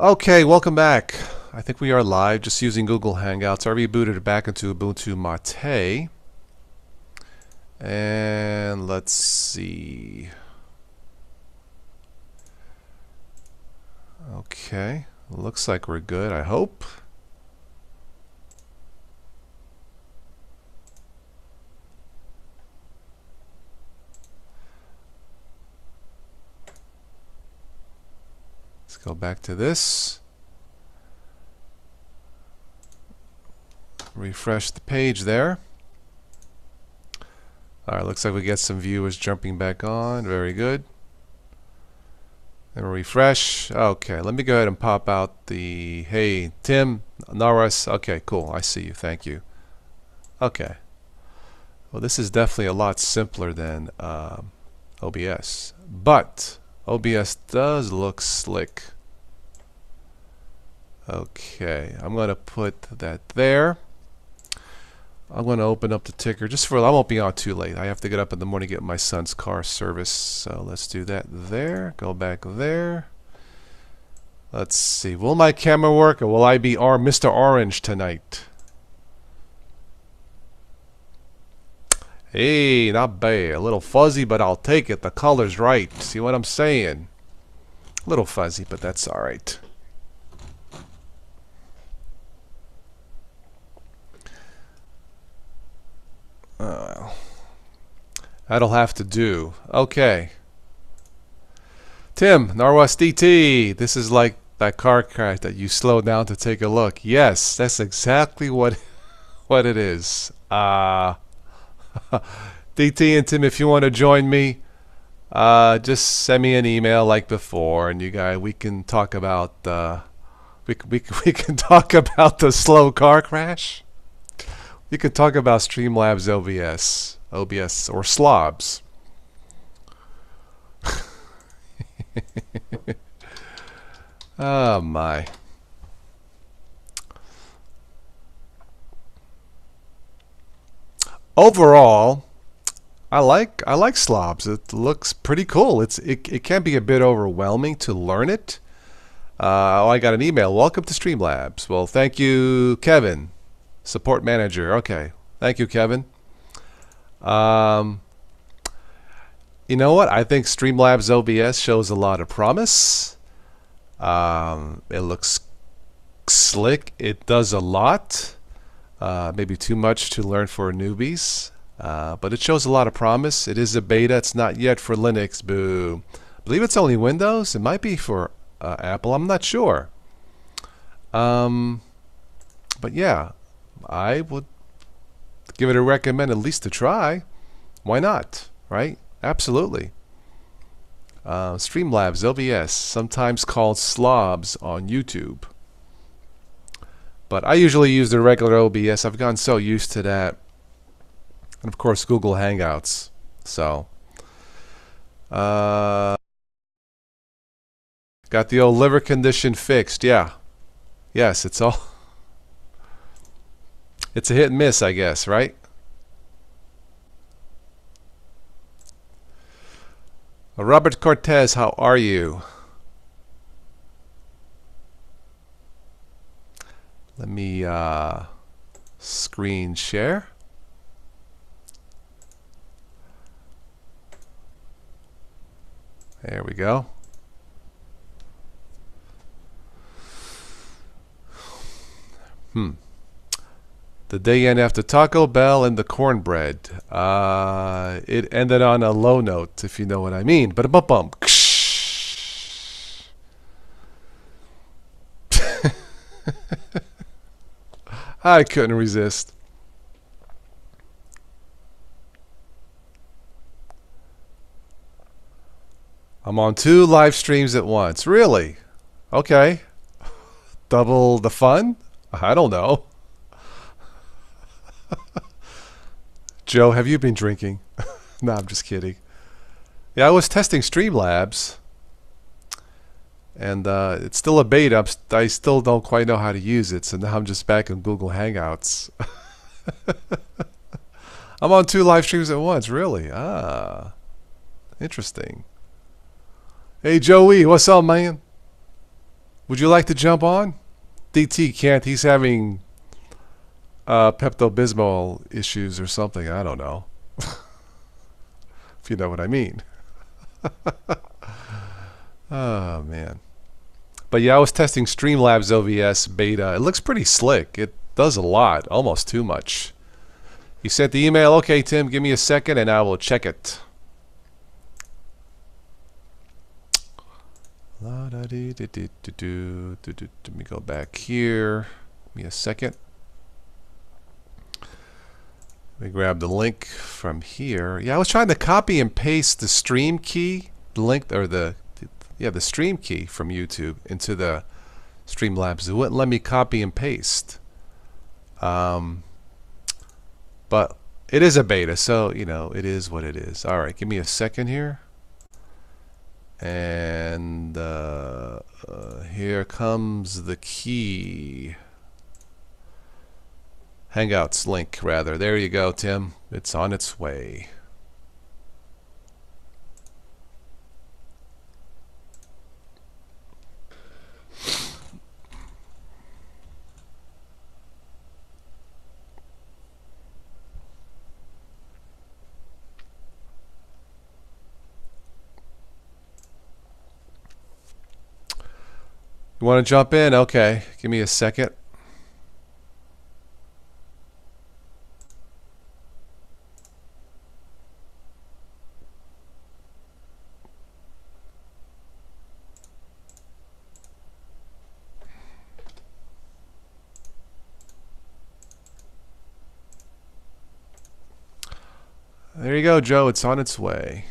Okay, welcome back. I think we are live, just using Google Hangouts. I rebooted it back into Ubuntu Mate. And let's see. Okay, looks like we're good, I hope. Let's go back to this. Refresh the page there. Alright, looks like we get some viewers jumping back on. Very good. And refresh. Okay, let me go ahead and pop out the hey Tim, Naras. Okay, cool. I see you. Thank you. Okay. Well, this is definitely a lot simpler than OBS, but OBS does look slick. Okay, I'm going to put that there. I'm going to open up the ticker just for, I won't be on too late. I have to get up in the morning to get my son's car service. So let's do that there. Go back there. Let's see. Will my camera work, or will I be Mr. Orange tonight? Hey, not bad. A little fuzzy, but I'll take it. The color's right. See what I'm saying? A little fuzzy, but that's all right. That'll have to do. Okay. Tim, Narwas DT. This is like that car crash that you slow down to take a look. Yes, that's exactly what it is. DT and Tim, if you want to join me, just send me an email like before, and we can talk about we can talk about the slow car crash. You could talk about Streamlabs OBS or slobs. Oh my. Overall, I like slobs. It looks pretty cool. It can be a bit overwhelming to learn it. Oh, I got an email. Welcome to Streamlabs. Well, thank you, Kevin. Support manager. Okay. Thank you, Kevin. You know what? I think Streamlabs OBS shows a lot of promise. It looks slick. It does a lot. Maybe too much to learn for newbies. But it shows a lot of promise. It is a beta. It's not yet for Linux. Boo. I believe it's only Windows. It might be for Apple. I'm not sure. But yeah. I would give it a recommend at least to try. Why not? Right? Absolutely. Streamlabs OBS, sometimes called slobs on YouTube. But I usually use the regular OBS. I've gotten so used to that. And of course Google Hangouts. So got the old liver condition fixed. Yeah. Yes, it's all it's a hit and miss, I guess, right? Robert Cortez, how are you? Let me screen share. There we go. The day end after Taco Bell and the cornbread. It ended on a low note, if you know what I mean. But a bump bump. I couldn't resist. I'm on 2 live streams at once. Really? Okay. Double the fun? I don't know. Joe, have you been drinking? No, I'm just kidding. Yeah, I was testing Streamlabs, and it's still a beta. I still don't quite know how to use it, so now I'm just back in Google Hangouts. I'm on 2 live streams at once, really? Ah, interesting. Hey, Joey, what's up, man? Would you like to jump on? DT can't. He's having Pepto-Bismol issues or something. I don't know. If you know what I mean. Oh, man. But yeah, I was testing Streamlabs OBS beta. It looks pretty slick. It does a lot, almost too much. You sent the email. Okay, Tim, give me a second and I will check it. Let me go back here. Give me a second. Let me grab the link from here. Yeah, I was trying to copy and paste the stream key, the link, or the stream key from YouTube into the Streamlabs. It wouldn't let me copy and paste. But it is a beta, so you know it is what it is. All right, give me a second here. And here comes the key. Hangouts link, rather. There you go, Tim. It's on its way. You want to jump in? Okay. Give me a second. There you go, Joe. It's on its way.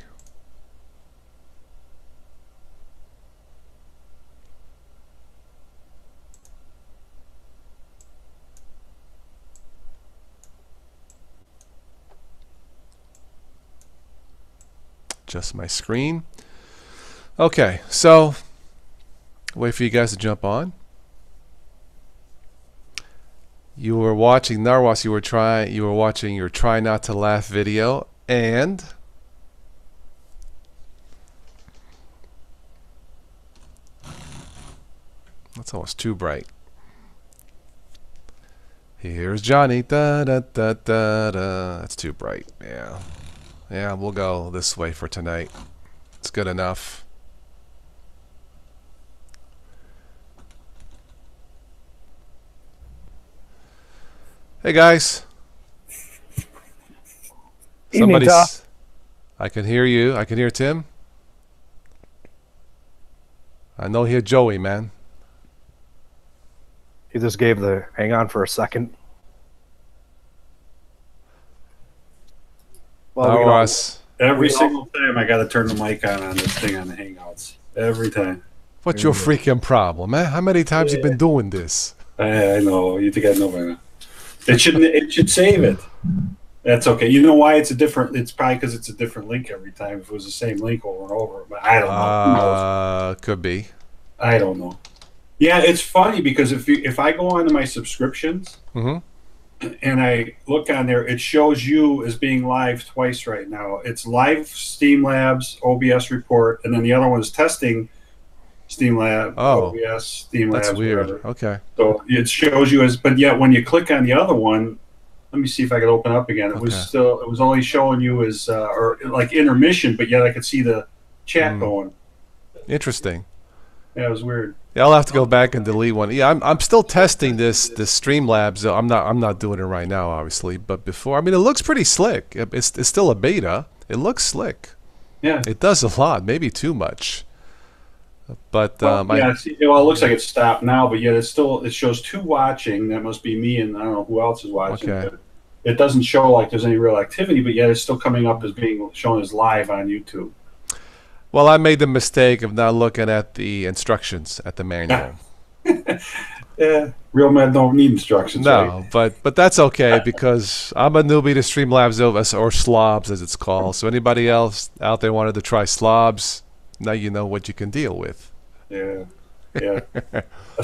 Just my screen. Okay, so wait for you guys to jump on. You were watching Narwas. You were watching your Try Not to Laugh video, and that's almost too bright. Here's Johnny. Da da da da da. That's too bright. Yeah. Yeah, we'll go this way for tonight. It's good enough. Hey guys. Somebody's. I can hear you. I can hear Tim. I know hear Joey, man. He just gave the hang on for a second. Well, every single time I got to turn the mic on this thing on the Hangouts. Every time. What's your freaking problem, man? How many times you been doing this? I know. You think I know by now. It should save it. That's okay. You know why it's a different? It's probably because it's a different link every time. If it was the same link over and over, but I don't know. Who knows? Could be. I don't know. Yeah, it's funny because if I go onto my subscriptions. Mm-hmm. And I look on there, it shows you as being live twice right now. It's live Streamlabs, OBS report, and then the other one is testing Streamlabs, OBS, Streamlabs. That's weird. Whatever. Okay. So it shows you as, but yet when you click on the other one, let me see if I can open up again. It was only showing you as, or like intermission, but yet I could see the chat going. Interesting. Yeah, it was weird. Yeah, I'll have to go back and delete one. Yeah, I'm still testing this Streamlabs. I'm not doing it right now, obviously. But before, I mean, it looks pretty slick. It's still a beta. It looks slick. Yeah. It does a lot, maybe too much. But well, it looks like it's stopped now, but yet it shows two watching. That must be me, and I don't know who else is watching. Okay. But it doesn't show like there's any real activity, but yet it's still coming up as being shown as live on YouTube. Well, I made the mistake of not looking at the instructions at the manual. Yeah, real men don't need instructions. No, right? but that's okay because I'm a newbie to Streamlabs or Slobs as it's called. So anybody else out there wanted to try Slobs, now you know what you can deal with. Yeah, yeah.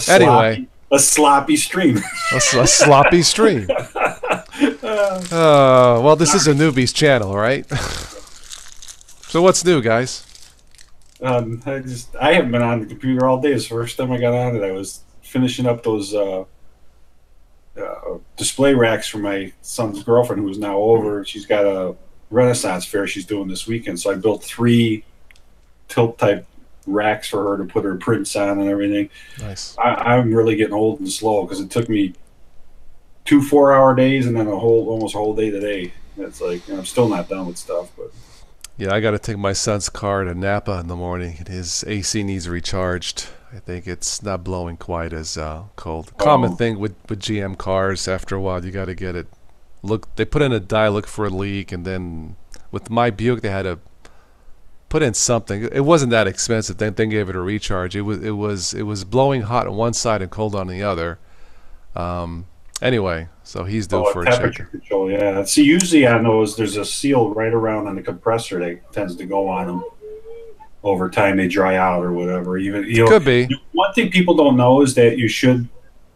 Anyway, a sloppy stream. a sloppy stream. Well, this is a newbie's channel, right? So what's new, guys? I haven't been on the computer all day. It's the first time I got on it. I was finishing up those display racks for my son's girlfriend, who's now over. She's got a Renaissance fair she's doing this weekend, so I built 3 tilt type racks for her to put her prints on and everything. Nice. I'm really getting old and slow because it took me 2 4-hour days and then almost a whole day today. It's like I'm still not done with stuff, but. Yeah, I got to take my son's car to Napa in the morning. His AC needs recharged. I think it's not blowing quite as cold. Common thing with GM cars. After a while, you got to get it. Look, they put in a dye, look for a leak, and then with my Buick, they had to put in something. It wasn't that expensive. Then gave it a recharge. It was blowing hot on one side and cold on the other. Anyway, so he's due for a temperature check. control. Yeah. See, usually on those, there's a seal right around on the compressor that tends to go on them. Over time, they dry out or whatever. Even could be. One thing people don't know is that you should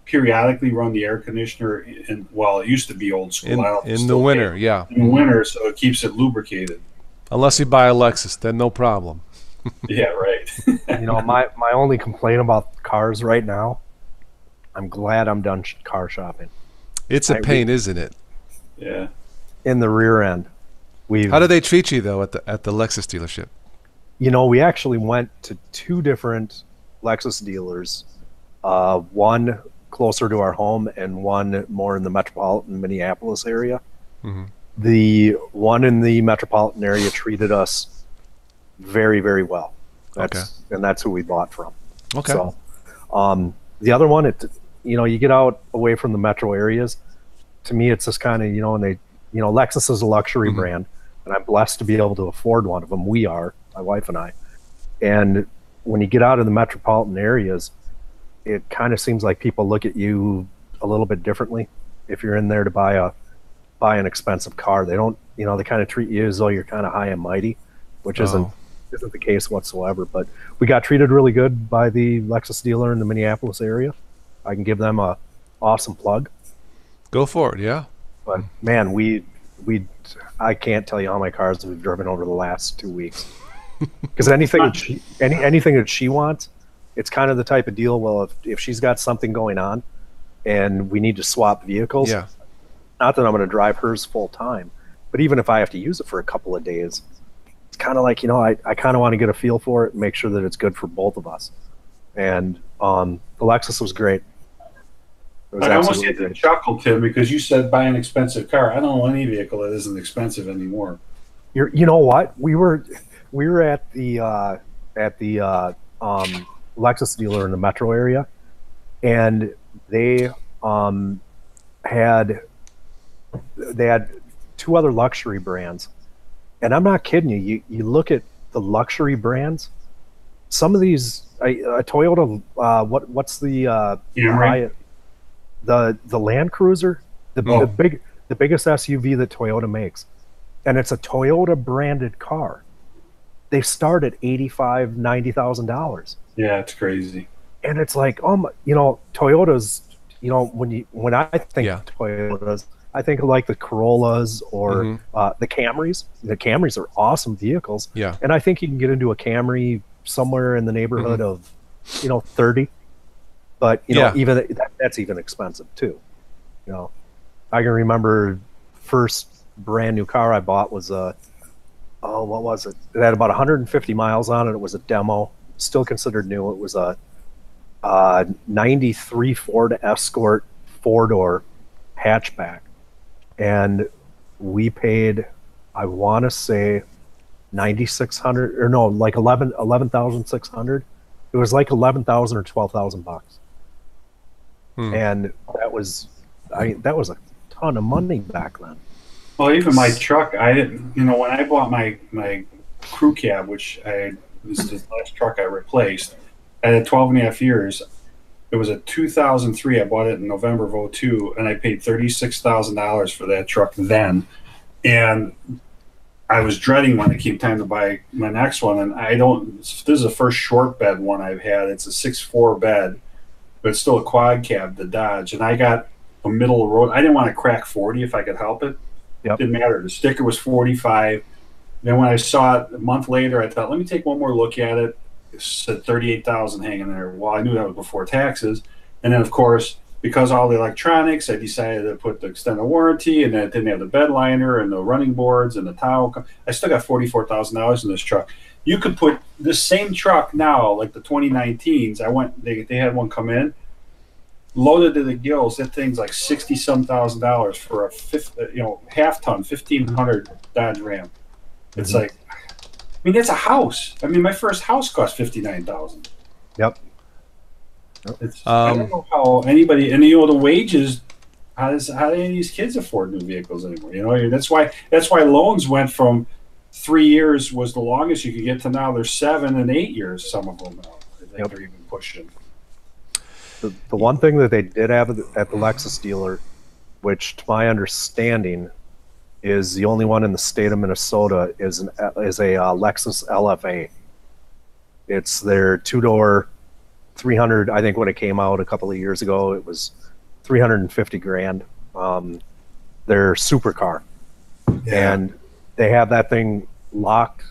periodically run the air conditioner. It used to be old school. In the winter, yeah. In the winter, so it keeps it lubricated. Unless you buy a Lexus, then no problem. Yeah, right. My only complaint about cars right now, I'm glad I'm done car shopping. It's a pain, isn't it? Yeah. In the rear end. How do they treat you though at the Lexus dealership? We actually went to 2 different Lexus dealers, one closer to our home and one more in the metropolitan Minneapolis area. Mm-hmm. The one in the metropolitan area treated us very, very well. And that's who we bought from. Okay. So, the other one, you get out away from the metro areas. To me, it's just kind of, and they, Lexus is a luxury brand, and I'm blessed to be able to afford one of them. We are, my wife and I. And when you get out of the metropolitan areas, it kind of seems like people look at you a little bit differently. If you're in there to buy an expensive car, they don't, they kind of treat you as though you're kind of high and mighty, which isn't the case whatsoever. But we got treated really good by the Lexus dealer in the Minneapolis area. I can give them a awesome plug. Go for it, yeah. But man, I can't tell you how many cars we've driven over the last 2 weeks. Because anything that she wants, it's kind of the type of deal. Well, if she's got something going on, and we need to swap vehicles, not that I'm going to drive hers full time, but even if I have to use it for a couple of days, it's kind of like I kind of want to get a feel for it and make sure that it's good for both of us. And the Lexus was great. I almost had to chuckle, Tim, because you said buy an expensive car. I don't know any vehicle that isn't expensive anymore. You know what? We were at the Lexus dealer in the metro area, and they had 2 other luxury brands. And I'm not kidding you. You look at the luxury brands. Some of these, a Toyota. What's the the Land Cruiser, the biggest SUV that Toyota makes, and it's a Toyota branded car. They start at $85,000, $90,000. Yeah, it's crazy. And it's like, Toyotas. When I think Toyotas, I think of like the Corollas or the Camrys. The Camrys are awesome vehicles. Yeah. And I think you can get into a Camry somewhere in the neighborhood of, 30. But even that's even expensive too. I can remember first brand new car I bought was what was it? It had about 150 miles on it. It was a demo, still considered new. It was a 93 Ford Escort 4-door hatchback, and we paid, I want to say, $9,600 or no, like $11,600. It was like $11,000 or $12,000. And that was a ton of money back then. Well, even my truck, I didn't, when I bought my crew cab, which this is the last truck I replaced, I had 12 and a half years. It was a 2003. I bought it in November of 2002, and I paid $36,000 for that truck then. And I was dreading when it came time to buy my next one. And this is the first short bed one I've had. It's a 6'4" bed, but it's still a quad cab, the Dodge. And I got a middle of the road. I didn't want to crack 40 if I could help it. Yep. Didn't matter. The sticker was 45. Then when I saw it a month later, I thought, let me take one more look at it. It said 38,000 hanging there. Well, I knew that was before taxes. And then, of course, because all the electronics, I decided to put the extended warranty, and then it didn't have the bed liner and the running boards and the towel. I still got $44,000 in this truck. You could put this same truck now, like the 2019s. They had one come in, loaded to the gills. That thing's like $60-some thousand for a half ton, 1,500 Dodge Ram. It's like, I mean, that's a house. I mean, my first house cost $59,000. Yep. I don't know how anybody, and the wages. How do any of these kids afford new vehicles anymore? That's why loans went from 3 years was the longest you could get to now they're 7 and 8 years. Some of them now. I think they're even pushing. The one thing that they did have at the Lexus dealer, which to my understanding is the only one in the state of Minnesota, is a Lexus LFA. It's their 2-door 300. I think when it came out a couple of years ago, it was $350,000. Their supercar, and they have that thing locked.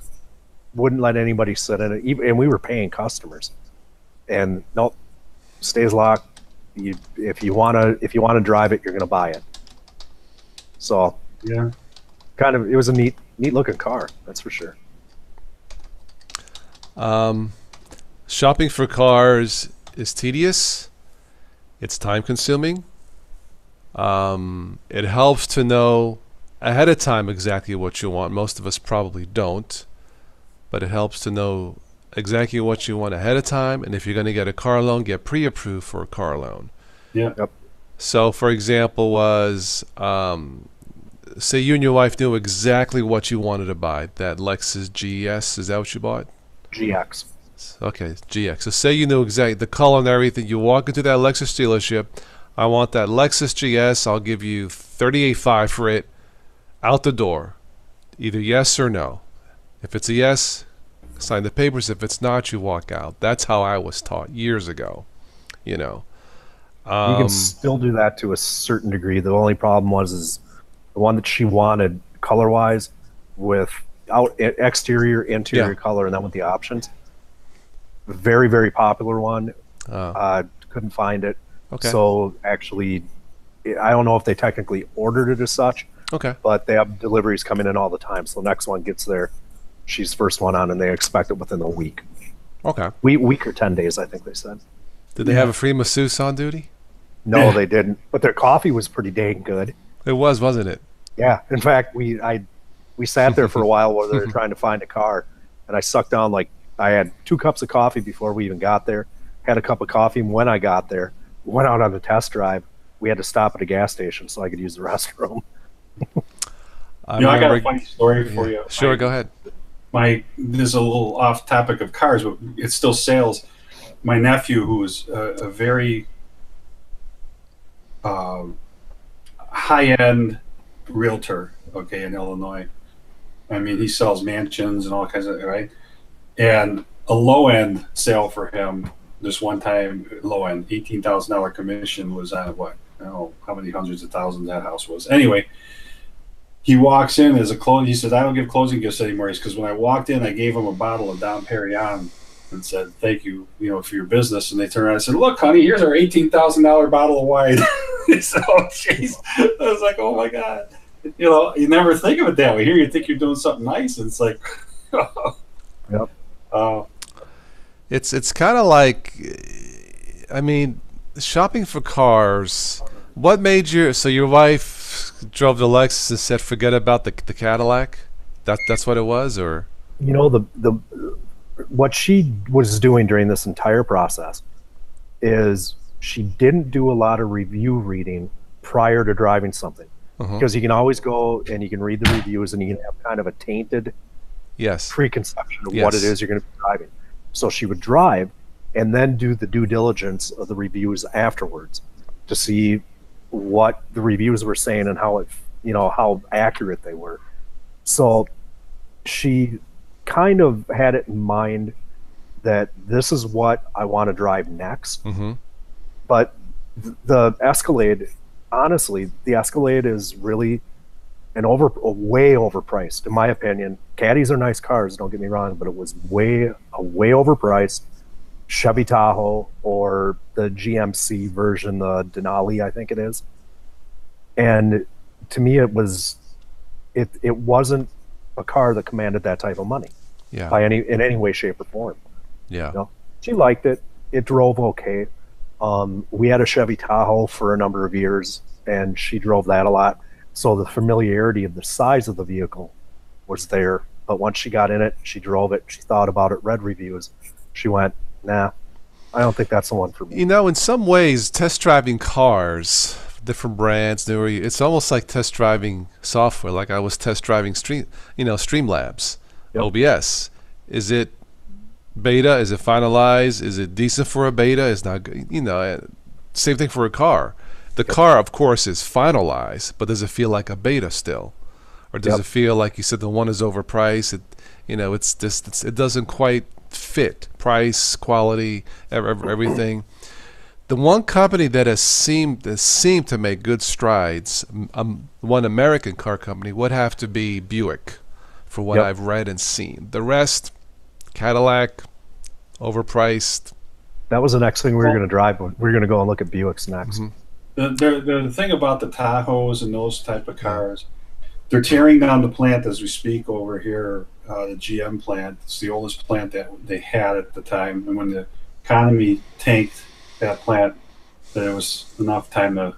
Wouldn't let anybody sit in it, and we were paying customers. And nope, stays locked. If you wanna drive it, you're gonna buy it. So yeah, it was a neat looking car, that's for sure. Shopping for cars is tedious. It's time consuming. It helps to know ahead of time exactly what you want. Most of us probably don't, but it helps to know exactly what you want ahead of time. And if you're going to get a car loan, get pre-approved for a car loan. Yeah. Yep. So, for example, say you and your wife knew exactly what you wanted to buy. That Lexus GS, is that what you bought? GX. Okay, GX. So say you knew exactly the color and everything. You walk into that Lexus dealership. I want that Lexus GS. I'll give you $38,500 for it. Out the door. Either yes or no. If it's a yes, sign the papers. If it's not, you walk out. That's how I was taught years ago. You can still do that to a certain degree. The only problem is the one that she wanted color-wise with exterior, interior color, and then with the options. Very, very popular one. Couldn't find it. Okay. So actually, I don't know if they technically ordered it as such. Okay. But they have deliveries coming in all the time. So the next one gets there. She's first one on, and they expect it within a week. Okay. Week or 10 days, I think they said. Did they have a free masseuse on duty? No, they didn't. But their coffee was pretty dang good. It was, wasn't it? Yeah. In fact, we sat there for a while while they were trying to find a car, and I sucked down I had 2 cups of coffee before we even got there. Had a cup of coffee when I got there. Went out on the test drive. We had to stop at a gas station so I could use the restroom. I got a funny story for you. Sure, go ahead. This is a little off topic of cars, but it's still sales. My nephew, who is a very high-end realtor, in Illinois. I mean, he sells mansions and all kinds of, right? And a low-end sale for him this one time, low-end, $18,000 commission was on what? I don't know how many hundreds of thousands that house was. Anyway, he walks in as he says, I don't give closing gifts anymore. Because when I walked in, I gave him a bottle of Dom Perignon and said, thank you, for your business. And they turned around and said, look, honey, here's our $18,000 bottle of wine. So, jeez, I was like, oh my God. You never think of it that way. Here you think you're doing something nice, and it's like, yep. It's kind of like, I mean, shopping for cars. What made your wife drove the Lexus and said, forget about the Cadillac? That's what it was, or? What she was doing during this entire process is she didn't do a lot of review reading prior to driving something. Because you can always go and you can read the reviews and you can have kind of a tainted preconception of what it is you're going to be driving. So she would drive and then do the due diligence of the reviews afterwards to see what the reviews were saying and how how accurate they were. So she kind of had it in mind that this is what I want to drive next. But the Escalade, honestly, the Escalade is really and way overpriced, in my opinion. Caddies are nice cars, don't get me wrong, but it was way overpriced. Chevy Tahoe or the GMC version, the Denali, I think it is. And to me, it wasn't a car that commanded that type of money, in any way, shape, or form. Yeah. You know? She liked it. It drove okay. We had a Chevy Tahoe for a number of years, and she drove that a lot. So the familiarity of the size of the vehicle was there. But once she got in it, she drove it, she thought about it, read reviews. She went, nah, I don't think that's the one for me. You know, in some ways, test driving cars, different brands, it's almost like test driving software. Like I was test driving Streamlabs, yep. OBS. Is it beta? Is it finalized? Is it decent for a beta? It's not good. You know, same thing for a car. The car, of course, is finalized, but does it feel like a beta still, or does it feel like you said the one is overpriced? It doesn't quite fit price, quality, everything. The one company that has seemed to make good strides, one American car company, would have to be Buick, for what I've read and seen. The rest, Cadillac, overpriced. That was the next thing we were going to drive. We were going to go and look at Buicks next. Mm-hmm. The thing about the Tahoes and those type of cars, they're tearing down the plant as we speak over here, the GM plant. It's the oldest plant that they had at the time. And when the economy tanked that plant, there was enough time to,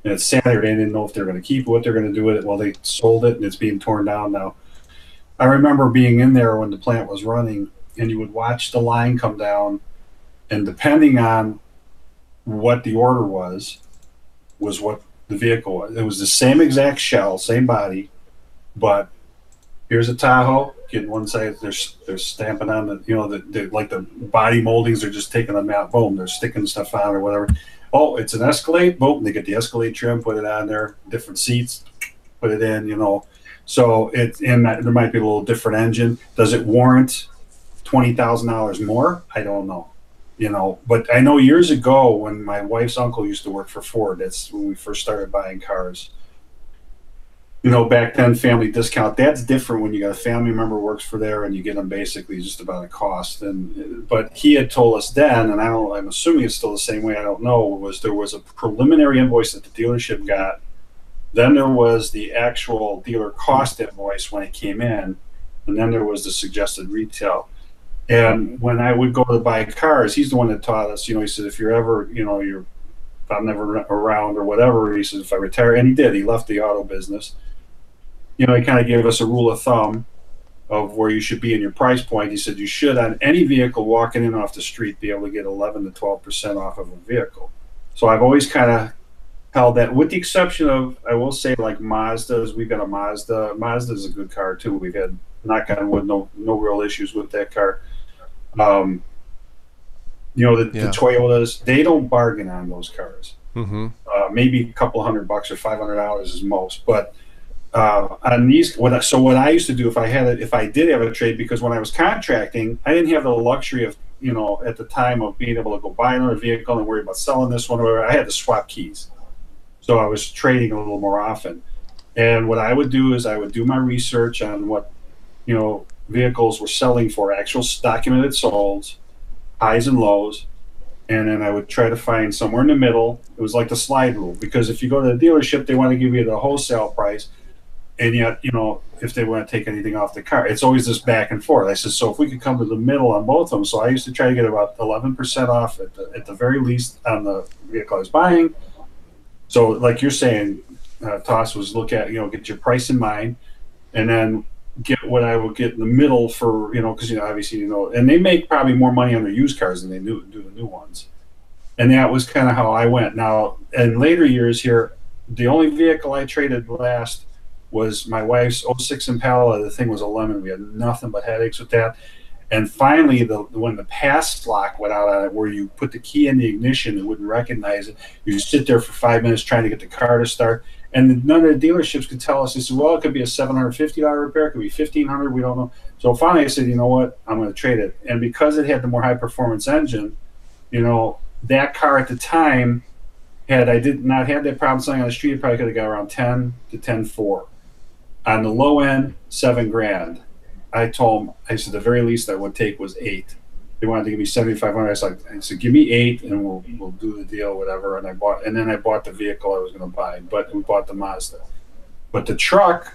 and it's Saturday, they didn't know if they're going to keep it, what they're going to do with it. Well, they sold it, and it's being torn down now. I remember being in there when the plant was running, and you would watch the line come down, and depending on what the order was what the vehicle was. It was the same exact shell, same body, but here's a Tahoe. Getting one side, they're stamping on the like the body moldings. They're just taking them out. Boom, they're sticking stuff on or whatever. Oh, it's an Escalade. Boom, they get the Escalade trim, put it on there. Different seats, put it in. So there might be a little different engine. Does it warrant $20,000 more? I don't know. But I know years ago when my wife's uncle used to work for Ford, that's when we first started buying cars. Back then, family discount, that's different when you got a family member who works for there and you get them basically just about a cost. But he had told us then, and I'm assuming it's still the same way, I don't know, there was a preliminary invoice that the dealership got. Then there was the actual dealer cost invoice when it came in, and then there was the suggested retail. And when I would go to buy cars, he's the one that taught us, he said, if you're ever, if I'm never around or whatever, he said, if I retire, and he did, he left the auto business. He kind of gave us a rule of thumb of where you should be in your price point. He said you should, on any vehicle walking in off the street, be able to get 11 to 12% off of a vehicle. So I've always kind of held that, with the exception of, I will say, like Mazdas. We've got a Mazda. Mazda is a good car too. We've had, knock on wood, no real issues with that car. The Toyotas, they don't bargain on those cars. Mm-hmm. Maybe a couple $100 or $500 is most. But on these, what I used to do if I did have a trade, because when I was contracting, I didn't have the luxury of, at the time, of being able to go buy another vehicle and worry about selling this one or whatever. I had to swap keys. So I was trading a little more often. And what I would do is I would do my research on what, vehicles were selling for, actual documented solds, highs and lows, and then I would try to find somewhere in the middle. It was like the slide rule, because if you go to the dealership, they want to give you the wholesale price, and yet, if they want to take anything off the car, it's always this back and forth. I said, so if we could come to the middle on both of them. So I used to try to get about 11% off at the very least on the vehicle I was buying. So like you're saying, Toss, was look at, get your price in mind, and then get what I would get in the middle for, because, obviously, and they make probably more money on their used cars than they do the new ones. And that was kind of how I went. Now, in later years here, the only vehicle I traded last was my wife's '06 Impala. The thing was a lemon. We had nothing but headaches with that. And finally, when the pass lock went out on it, where you put the key in the ignition, it wouldn't recognize it. You sit there for 5 minutes trying to get the car to start. And none of the dealerships could tell us. They said, well, it could be a $750 repair. It could be $1,500. We don't know. So finally I said, you know what? I'm going to trade it. And because it had the more high-performance engine, that car at the time, had I did not had that problem selling on the street, it probably could have got around 10 to 10.4. On the low end, $7,000. I told them, I said the very least I would take was 8. They wanted to give me 7,500. I said, give me 8, and we'll do the deal, whatever. And then I bought the vehicle I was going to buy, but we bought the Mazda. But the truck,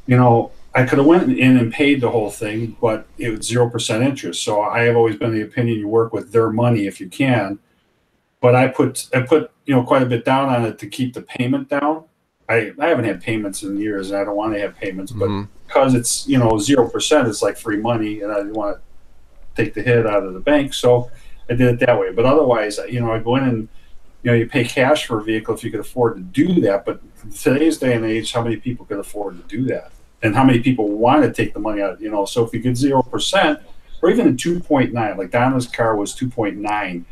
I could have went in and paid the whole thing, but it was 0% interest. So I have always been of the opinion you work with their money if you can. But I put quite a bit down on it to keep the payment down. I haven't had payments in years, and I don't want to have payments, but because it's 0%, it's like free money, and I didn't want to take the hit out of the bank, so I did it that way. But otherwise, I go in and you pay cash for a vehicle if you could afford to do that. But in today's day and age, how many people could afford to do that, and how many people want to take the money out? So if you get 0%, or even a 2.9, like Donna's car was 2.9.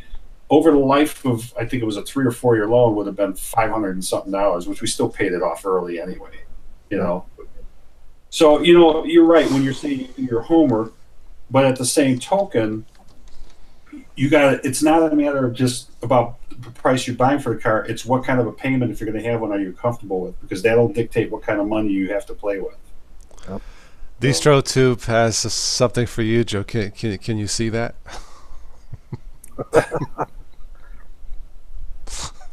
Over the life of, I think it was a 3 or 4 year loan, would have been $500 and something, which we still paid it off early anyway. So you're right when you're saying you do your homework, but at the same token, it's not a matter of just about the price you're buying for the car. It's what kind of a payment, if you're going to have one, are you comfortable with, because that'll dictate what kind of money you have to play with. Yep. DistroTube has something for you, Joe. Can you see that?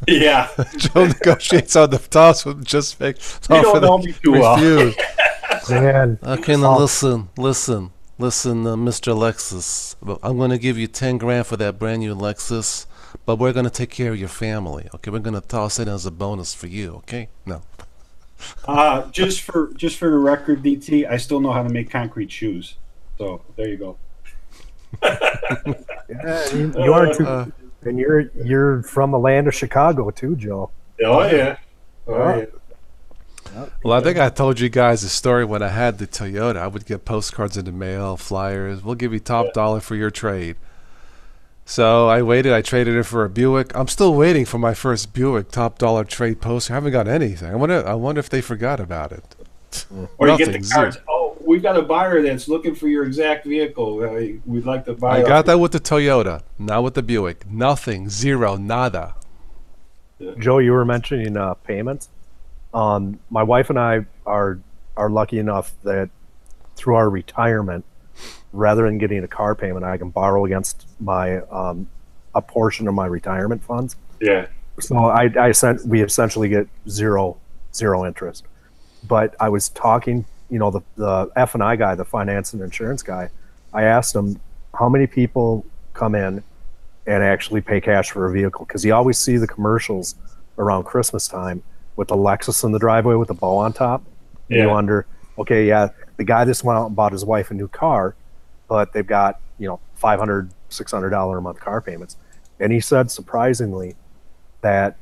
Yeah. Joe negotiates on the toss with just make. You don't know me too well. Man. Okay, now listen, Mr. Lexus. I'm going to give you $10,000 for that brand new Lexus, but we're going to take care of your family. Okay, we're going to toss it as a bonus for you. Okay, no. Just for the record, DT, I still know how to make concrete shoes. So there you go. Yeah, you are too. And you're from the land of Chicago too, Joe. Oh yeah. Well, I think I told you guys the story when I had the Toyota. I would get postcards in the mail, flyers. We'll give you top dollar for your trade. So I waited. I traded it for a Buick. I'm still waiting for my first Buick top dollar trade poster. I haven't got anything. I wonder if they forgot about it. Or you get the cards. Oh, we've got a buyer that's looking for your exact vehicle. We'd like to buy. I got that with the Toyota, not with the Buick. Nothing, zero, nada. Joe, you were mentioning payments. My wife and I are lucky enough that through our retirement, rather than getting a car payment, I can borrow against my a portion of my retirement funds. Yeah. So we essentially get zero interest. But I was talking, the F&I guy, the finance and insurance guy, I asked him how many people come in and actually pay cash for a vehicle, because you always see the commercials around Christmas time with the Lexus in the driveway with the bow on top. Yeah. You wonder, okay, yeah, the guy just went out and bought his wife a new car, but they've got, $500, $600 a month car payments. And he said, surprisingly, that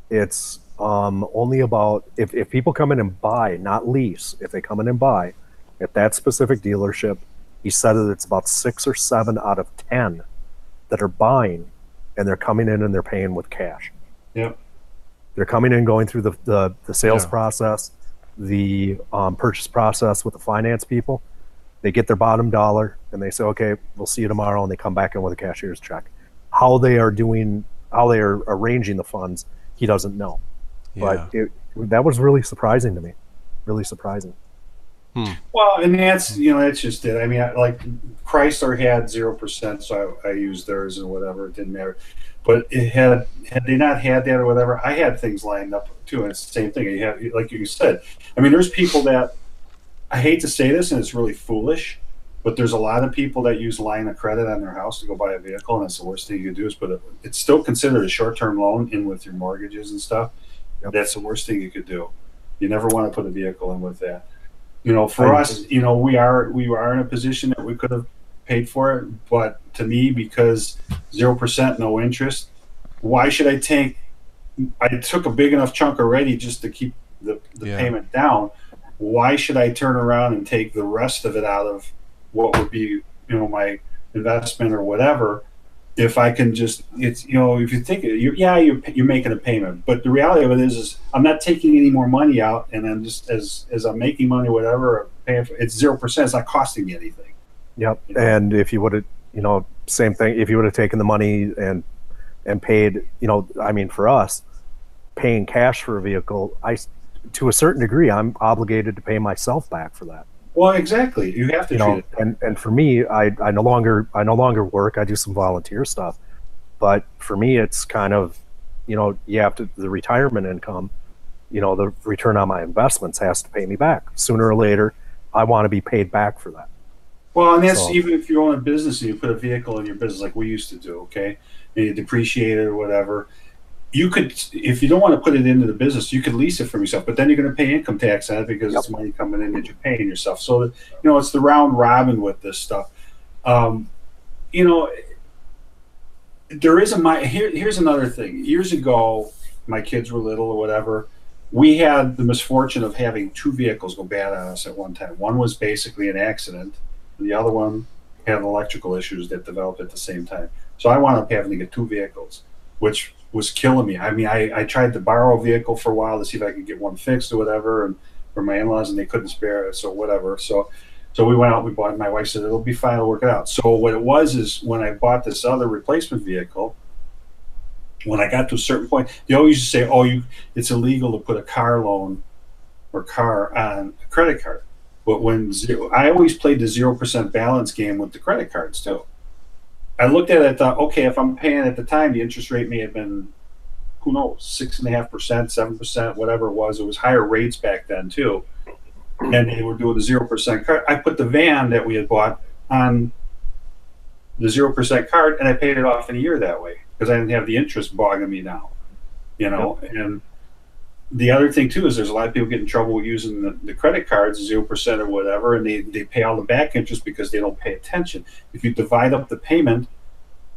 it's only about, if people come in and buy, not lease, if they come in and buy at that specific dealership, he said that it's about 6 or 7 out of 10 that are buying, and they're coming in and they're paying with cash. Yep. They're coming in, going through the sales process, the purchase process with the finance people. They get their bottom dollar and they say, okay, we'll see you tomorrow. And they come back in with a cashier's check. How they are arranging the funds, he doesn't know. Yeah. But that was really surprising to me. Really surprising. Well, and that's just it. I mean, like Chrysler had 0%, so I used theirs and whatever. It didn't matter. But it had they not had that or whatever, I had things lined up too, and it's the same thing. You have, like you said, I mean, there's people that, I hate to say this, and it's really foolish, but there's a lot of people that use line of credit on their house to go buy a vehicle, and that's the worst thing you can do is it's still considered a short-term loan in with your mortgages and stuff. Yep. That's the worst thing you could do. You never want to put a vehicle in with that. For us, we are in a position that we could have paid for it, but to me, because 0%, no interest, why should I take? I took a big enough chunk already just to keep the payment down. Why should I turn around and take the rest of it out of what would be my investment or whatever? If I can just, if you think you're making a payment, but the reality of it is I'm not taking any more money out, and I'm just as I'm making money, whatever, paying for, it's 0%. It's not costing me anything. Yep. And if you would have, same thing. If you would have taken the money and paid, I mean, for us, paying cash for a vehicle, to a certain degree, I'm obligated to pay myself back for that. Well, exactly. You have to treat it. And for me, I no longer work. I do some volunteer stuff, but for me, it's kind of, you have to, the retirement income, the return on my investments has to pay me back sooner or later. I want to be paid back for that. Well, and that's even if you own a business and you put a vehicle in your business like we used to do, okay, and you depreciate it or whatever. You could, if you don't want to put it into the business, you could lease it from yourself, but then you're going to pay income tax on it because it's money coming in that you're paying yourself. So, it's the round robin with this stuff. There is here's another thing. Years ago, my kids were little or whatever. We had the misfortune of having two vehicles go bad on us at one time. One was basically an accident, and the other one had electrical issues that developed at the same time. So I wound up having to get two vehicles, which was killing me. I mean, I tried to borrow a vehicle for a while to see if I could get one fixed or whatever, and for my in-laws, and they couldn't spare it, so whatever. So we went out, we bought it. My wife said, it'll be fine, I'll work it out. So what it was is when I bought this other replacement vehicle, when I got to a certain point, they always used to say, it's illegal to put a car loan or car on a credit card. But I always played the 0% balance game with the credit cards too. I looked at it and thought, okay, if I'm paying at the time, the interest rate may have been, who knows, 6.5%, 7%, whatever it was. It was higher rates back then too. And they were doing the 0% card. I put the van that we had bought on the 0% card, and I paid it off in a year that way because I didn't have the interest bogging me down, And the other thing too is there's a lot of people get in trouble with using the credit cards, 0% or whatever, and they pay all the back interest because they don't pay attention. If you divide up the payment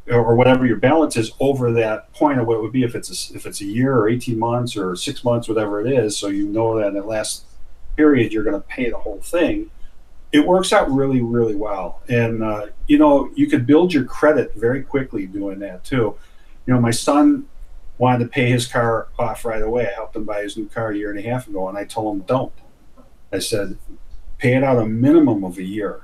or whatever your balance is over that point of what it would be if it's a year or 18 months or 6 months, whatever it is, so you know that in the last period you're going to pay the whole thing, it works out really, really well. And you could build your credit very quickly doing that too. My son wanted to pay his car off right away. I helped him buy his new car a year and a half ago, and I told him, don't. I said, pay it out a minimum of a year.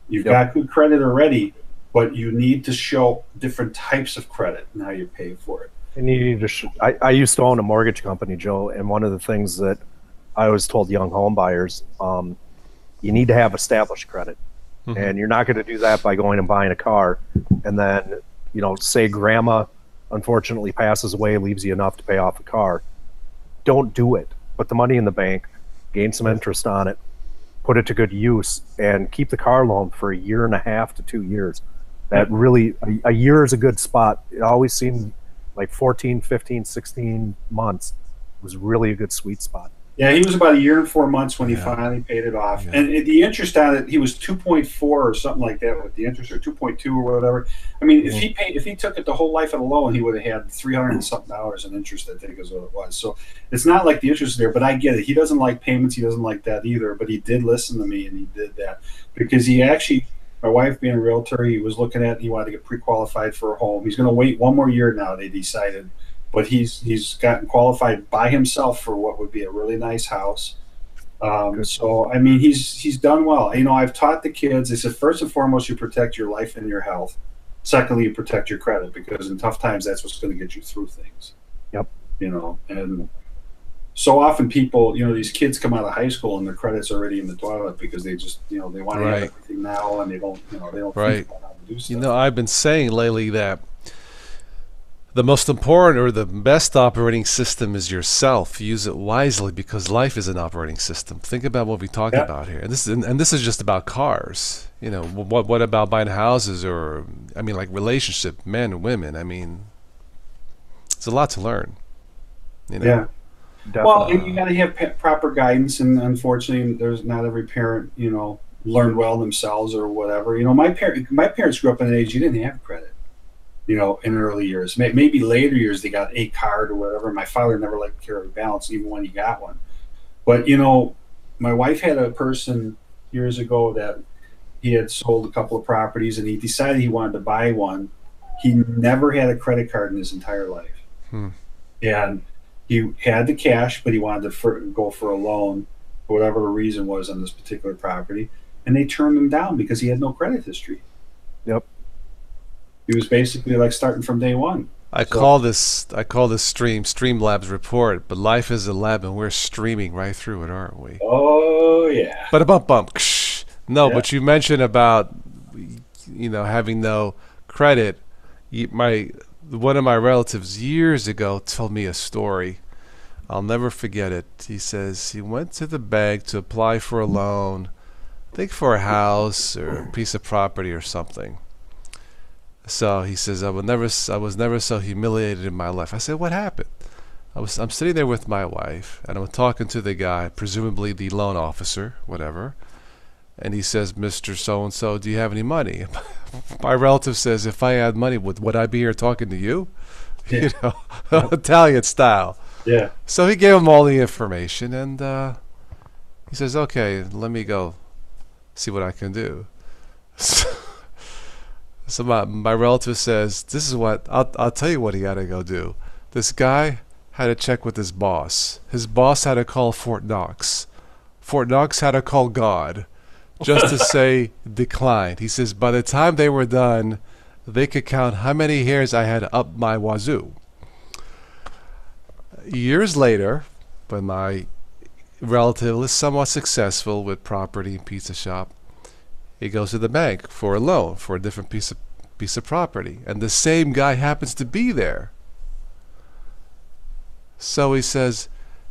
You've got good credit already, but you need to show different types of credit and how you pay for it. And you need to I used to own a mortgage company, Joe, and one of the things that I always told young home buyers, you need to have established credit. Mm-hmm. And you're not going to do that by going and buying a car and then, say grandma unfortunately passes away, leaves you enough to pay off a car. Don't do it. Put the money in the bank, gain some interest on it, put it to good use, and keep the car loan for a year and a half to 2 years. That really, a year is a good spot. It always seemed like 14, 15, 16 months was really a good sweet spot. Yeah, he was about a year and 4 months when he finally paid it off. Yeah. And the interest on it, he was 2.4 or something like that with the interest, or 2.2 or whatever. I mean, if he took it the whole life of the loan, he would have had $300 and something in interest, I think is what it was. So it's not like the interest is there, but I get it. He doesn't like payments. He doesn't like that either. But he did listen to me, and he did that because he actually, my wife being a realtor, he was looking at, he wanted to get pre-qualified for a home. He's going to wait one more year now, they decided. But he's gotten qualified by himself for what would be a really nice house. So I mean, he's done well. I've taught the kids. I said, first and foremost, you protect your life and your health. Secondly, you protect your credit, because in tough times, that's what's going to get you through things. Yep. And so often people, these kids come out of high school and their credit's already in the toilet because they just, they want to have everything now, and they don't think about how to do stuff. I've been saying lately that the most important or the best operating system is yourself. Use it wisely, because life is an operating system. Think about what we talked about here. And this is just about cars. What about buying houses, or like relationship, men and women? It's a lot to learn. Yeah. Definitely. Well, and you got to have proper guidance, and unfortunately, there's not every parent, learned well themselves or whatever. My parents grew up in an age you didn't have credit. In early years, maybe later years they got a card or whatever. My father never liked to carry a balance, even when he got one. But my wife had a person years ago that he had sold a couple of properties, and he decided he wanted to buy one. He never had a credit card in his entire life, and he had the cash, but he wanted to go for a loan for whatever the reason was on this particular property, and they turned him down because he had no credit history. Yep. He was basically like starting from day one. I call this Streamlabs report, but life is a lab and we're streaming right through it, aren't we? Oh yeah. But a bump bump. No, Yeah. but you mentioned about having no credit. One of my relatives years ago told me a story. I'll never forget it. He says he went to the bank to apply for a loan, I think for a house or a piece of property or something. So he says, I was never so humiliated in my life. I said, what happened? I'm sitting there with my wife, and I'm talking to the guy, presumably the loan officer, whatever. And he says, Mr. So-and-so, do you have any money? My relative says, if I had money, would I be here talking to you? Yeah. Italian style. Yeah. So he gave him all the information, and he says, okay, let me go see what I can do. So my relative says, this is what, I'll tell you what he had to go do. This guy had to check with his boss. His boss had to call Fort Knox. Fort Knox had to call God just to say declined. He says, by the time they were done, they could count how many hairs I had up my wazoo. Years later, when my relative is somewhat successful with property and pizza shop, he goes to the bank for a loan for a different piece of property, and the same guy happens to be there. So he says,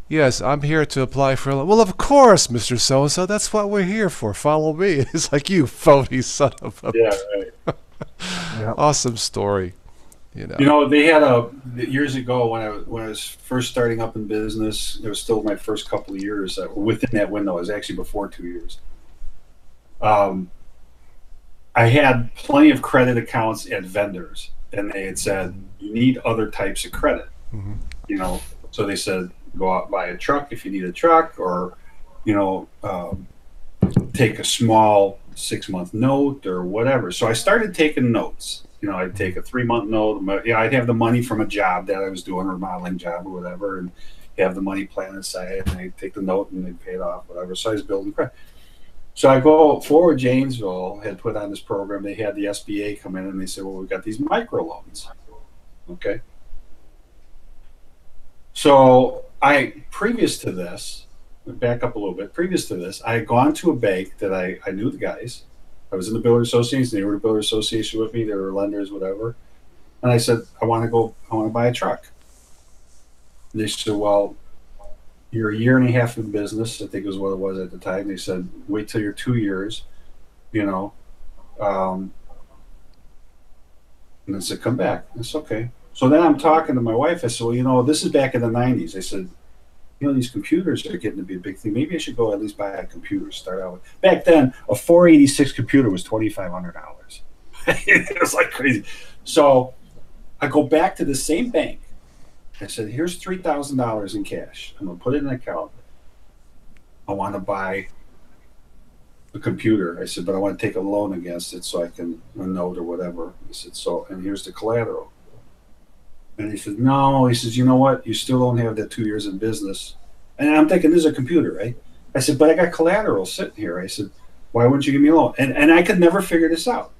yes, I'm here to apply for a loan. Well, of course, Mr. So-and-so, that's what we're here for. Follow me. It's like, you phony son of a... Yeah, right. Awesome story. They had years ago when I was first starting up in business. It was still my first couple of years. Within that window, it was actually before 2 years. I had plenty of credit accounts at vendors, and they had said, you need other types of credit. Mm-hmm. So they said, go out and buy a truck if you need a truck, or take a small 6-month note or whatever. So I started taking notes. I'd take a 3-month note. I'd have the money from a job that I was doing, a remodeling job or whatever, and have the money planned aside, and I'd take the note and they'd pay it off, whatever. So I was building credit. So I go forward. Janesville had put on this program. They had the SBA come in and they said, well, we've got these microloans. Okay. So previous to this, back up a little bit, previous to this, I had gone to a bank that I knew the guys. I was in the builder association. They were in the builder association with me. They were lenders, whatever. And I said, I want to buy a truck. And they said, well, you're a year and a half in business, I think is what it was at the time. They said, wait till you're 2 years, and I said, come back. That's okay. So then I'm talking to my wife. I said, well, this is back in the 90s. I said, these computers are getting to be a big thing. Maybe I should go at least buy a computer, start out with. Back then, a 486 computer was $2,500. It was like crazy. So I go back to the same bank. I said, here's $3,000 in cash. I'm going to put it in an account. I want to buy a computer. I said, but I want to take a loan against it so I can, a note or whatever. He said, and here's the collateral. And he said, no. He says, you know what? You still don't have that 2 years in business. And I'm thinking, this is a computer, right? I said, but I got collateral sitting here. I said, why wouldn't you give me a loan? And I could never figure this out.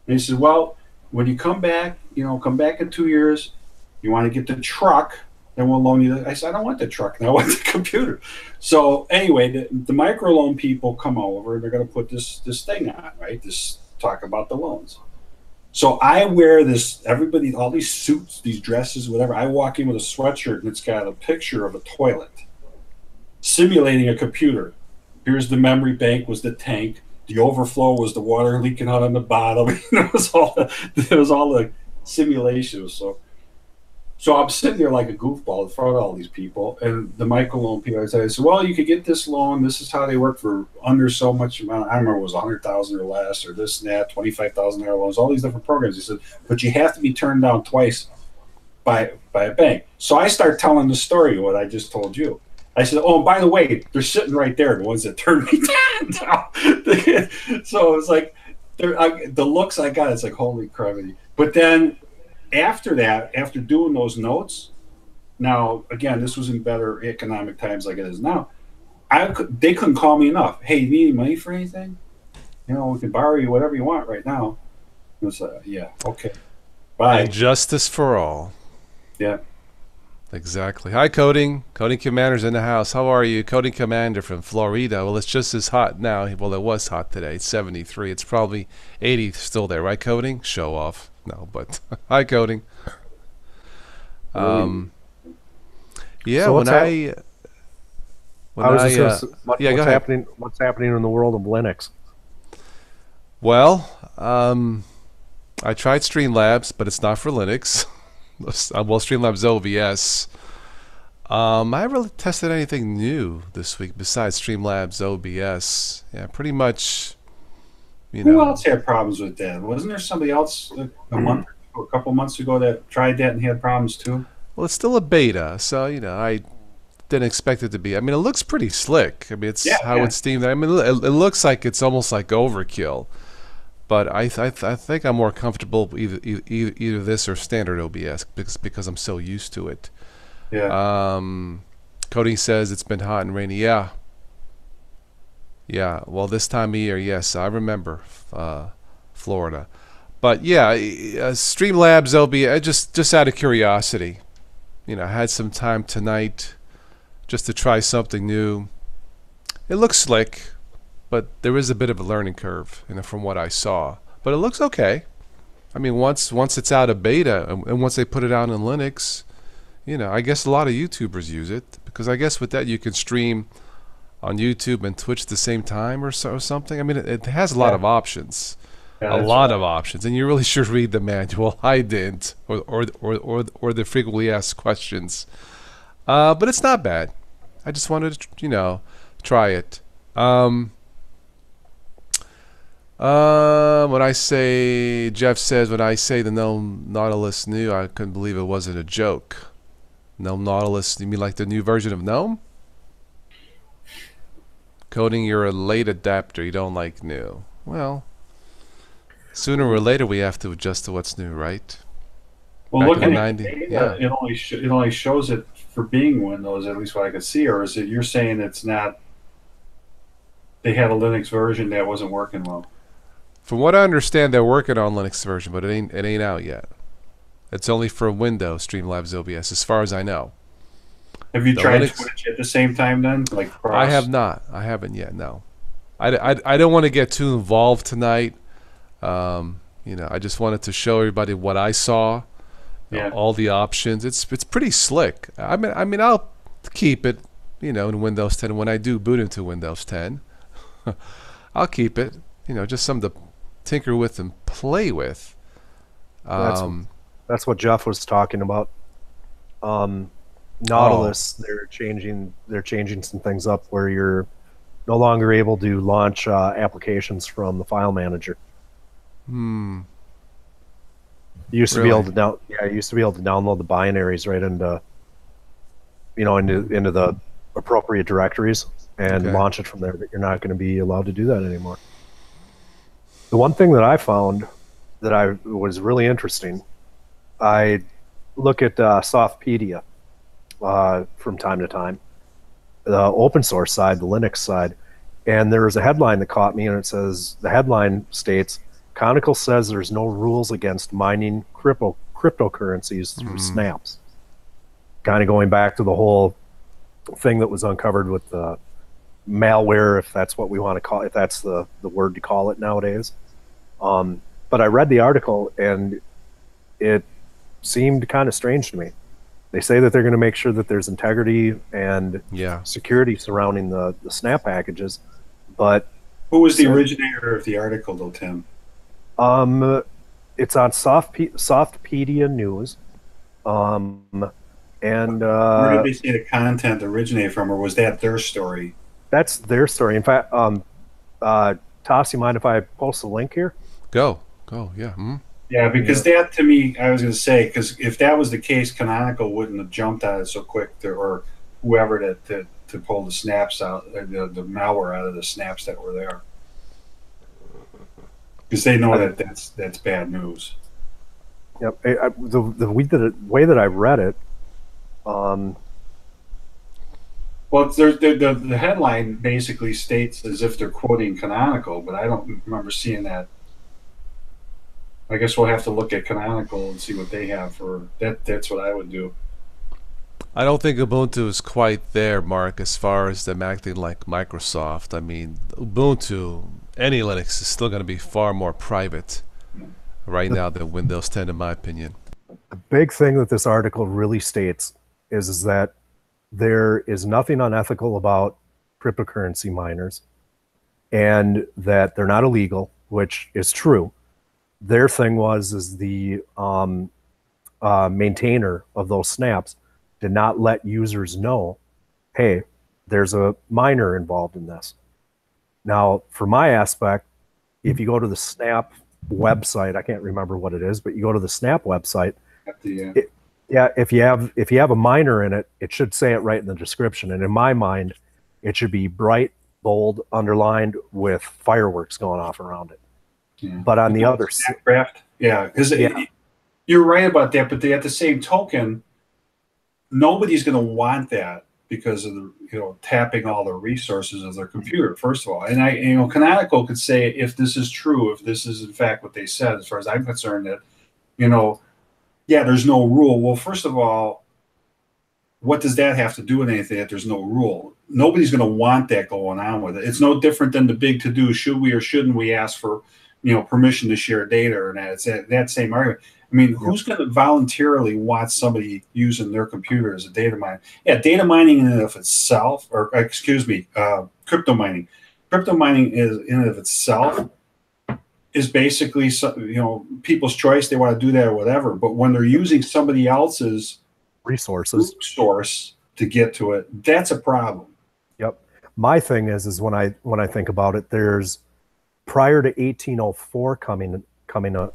And he said, well, when you come back, come back in 2 years, you want to get the truck, then we'll loan you. I said, I don't want the truck. I want the computer. So anyway, the microloan people come over and they're going to put this thing on, right? This talk about the loans. So I wear this, everybody, all these suits, these dresses, whatever. I walk in with a sweatshirt and it's got a picture of a toilet simulating a computer. Here's the memory bank was the tank. The overflow was the water leaking out on the bottom. It was all the simulation. So I'm sitting there like a goofball in front of all these people, and the microloan people, I said, well, you could get this loan. This is how they work for under so much amount. I remember it was $100,000 or less, or this and that, $25,000 loans, all these different programs. He said, but you have to be turned down twice by a bank. So I start telling the story of what I just told you. I said, oh, and by the way, they're sitting right there, the ones that turned me down. So it's like, the looks I got, it's like, holy crap. But then, after that, after doing those notes, now, again, this was in better economic times like it is now, they couldn't call me enough. Hey, you need any money for anything? We can borrow you whatever you want right now. And it's like, yeah, okay. Bye. And justice for all. Yeah. Exactly. Hi, Coding. Coding Commander's in the house. How are you? Coding Commander from Florida. Well, it's just as hot now. Well, it was hot today. It's 73. It's probably 80 still there, right, Coding? Show off. No, but hi, Coding. Yeah, So what's happening? What's happening in the world of Linux? Well, I tried Streamlabs, but it's not for Linux. Well, Streamlabs OBS. I haven't really tested anything new this week besides Streamlabs OBS. Yeah, pretty much. Who else had problems with that? Wasn't there somebody else a couple months ago that tried that and had problems too? Well, it's still a beta, so I didn't expect it to be. I mean, it looks pretty slick. I mean, it's it's themed. I mean, it looks like it's almost like overkill. But I think I'm more comfortable either this or standard OBS because I'm so used to it. Yeah. Cody says it's been hot and rainy. Yeah. Yeah. Well, this time of year, yes, I remember Florida. But yeah, Streamlabs OBS. Just out of curiosity, I had some time tonight just to try something new. It looks slick. But there is a bit of a learning curve, from what I saw. But it looks okay. I mean, once it's out of beta and once they put it out in Linux, I guess a lot of YouTubers use it because I guess with that you can stream on YouTube and Twitch at the same time or something. I mean, it has a lot of options, a lot of options, and you really should read the manual. I didn't, or the frequently asked questions. But it's not bad. I just wanted to, try it. When I say, Jeff says, when I say the GNOME Nautilus new, I couldn't believe it wasn't a joke. GNOME Nautilus, you mean like the new version of GNOME? Coding, you're a late adapter. You don't like new. Well, sooner or later we have to adjust to what's new, right? Well, looking at it only shows it for being Windows, at least what I could see. Or is it you're saying it's not? They had a Linux version that wasn't working well. From what I understand, they're working on Linux version, but it ain't out yet. It's only for Windows Streamlabs OBS, as far as I know. Have you tried Twitch at the same time then? Like cross? I have not. I haven't yet. No. I don't want to get too involved tonight. I just wanted to show everybody what I saw. All the options. It's pretty slick. I mean, I'll keep it. In Windows 10 when I do boot into Windows 10. I'll keep it. Just something to tinker with and play with. That's what Jeff was talking about. Nautilus, they're changing some things up where you're no longer able to launch applications from the file manager. You used to be able to download the binaries right into into the appropriate directories and launch it from there, but you're not going to be allowed to do that anymore. The one thing that I found that was really interesting, I look at Softpedia from time to time, the open source side, the Linux side, and there's a headline that caught me, and it says, the headline states, Conical says there's no rules against mining cryptocurrencies through snaps. Kind of going back to the whole thing that was uncovered with the malware, if that's what we want to call it, if that's the word to call it nowadays. But I read the article and it seemed kind of strange to me. They say that they're going to make sure that there's integrity and security surrounding the snap packages, but who was the originator of the article though, Tim? It's on Softpedia News. And where did they say the content originated from, or was that their story? That's their story. In fact, Toss, you mind if I post the link here? Go, yeah. Yeah, because that to me, I was going to say, because if that was the case, Canonical wouldn't have jumped on it so quick, or whoever to pull the snaps out, the malware out of the snaps that were there, because they know that's bad news. Yep. The way that I read it. Well, the headline basically states as if they're quoting Canonical, but I don't remember seeing that. I guess we'll have to look at Canonical and see what they have for that. That's what I would do. I don't think Ubuntu is quite there, Mark, as far as them acting like Microsoft. I mean, Ubuntu, any Linux is still going to be far more private right now than Windows 10, in my opinion. The big thing that this article really states is that there is nothing unethical about cryptocurrency miners, and that they're not illegal, which is true. Their thing is the maintainer of those snaps did not let users know, hey, there's a miner involved in this. Now, for my aspect, if you go to the Snap website, I can't remember what it is, but you go to the Snap website, if you have a miner in it, it should say it right in the description. And in my mind, it should be bright, bold, underlined with fireworks going off around it. Yeah. But on the other side, because you're right about that. But at the same token, nobody's going to want that because of the tapping all the resources of their computer. First of all, and Canonical could say if this is true, if this is in fact what they said, as far as I'm concerned, that there's no rule. Well, first of all, what does that have to do with anything that there's no rule? Nobody's going to want that going on with it. It's no different than the big to-do. Should we or shouldn't we ask for, permission to share data or not? It's that same argument. I mean, who's going to voluntarily want somebody using their computer as a data miner? Yeah, data mining in and of itself, crypto mining. Crypto mining is in and of itself is basically, people's choice. They want to do that or whatever. But when they're using somebody else's resources source to get to it, that's a problem. Yep. My thing is when I think about it, there's prior to 1804 coming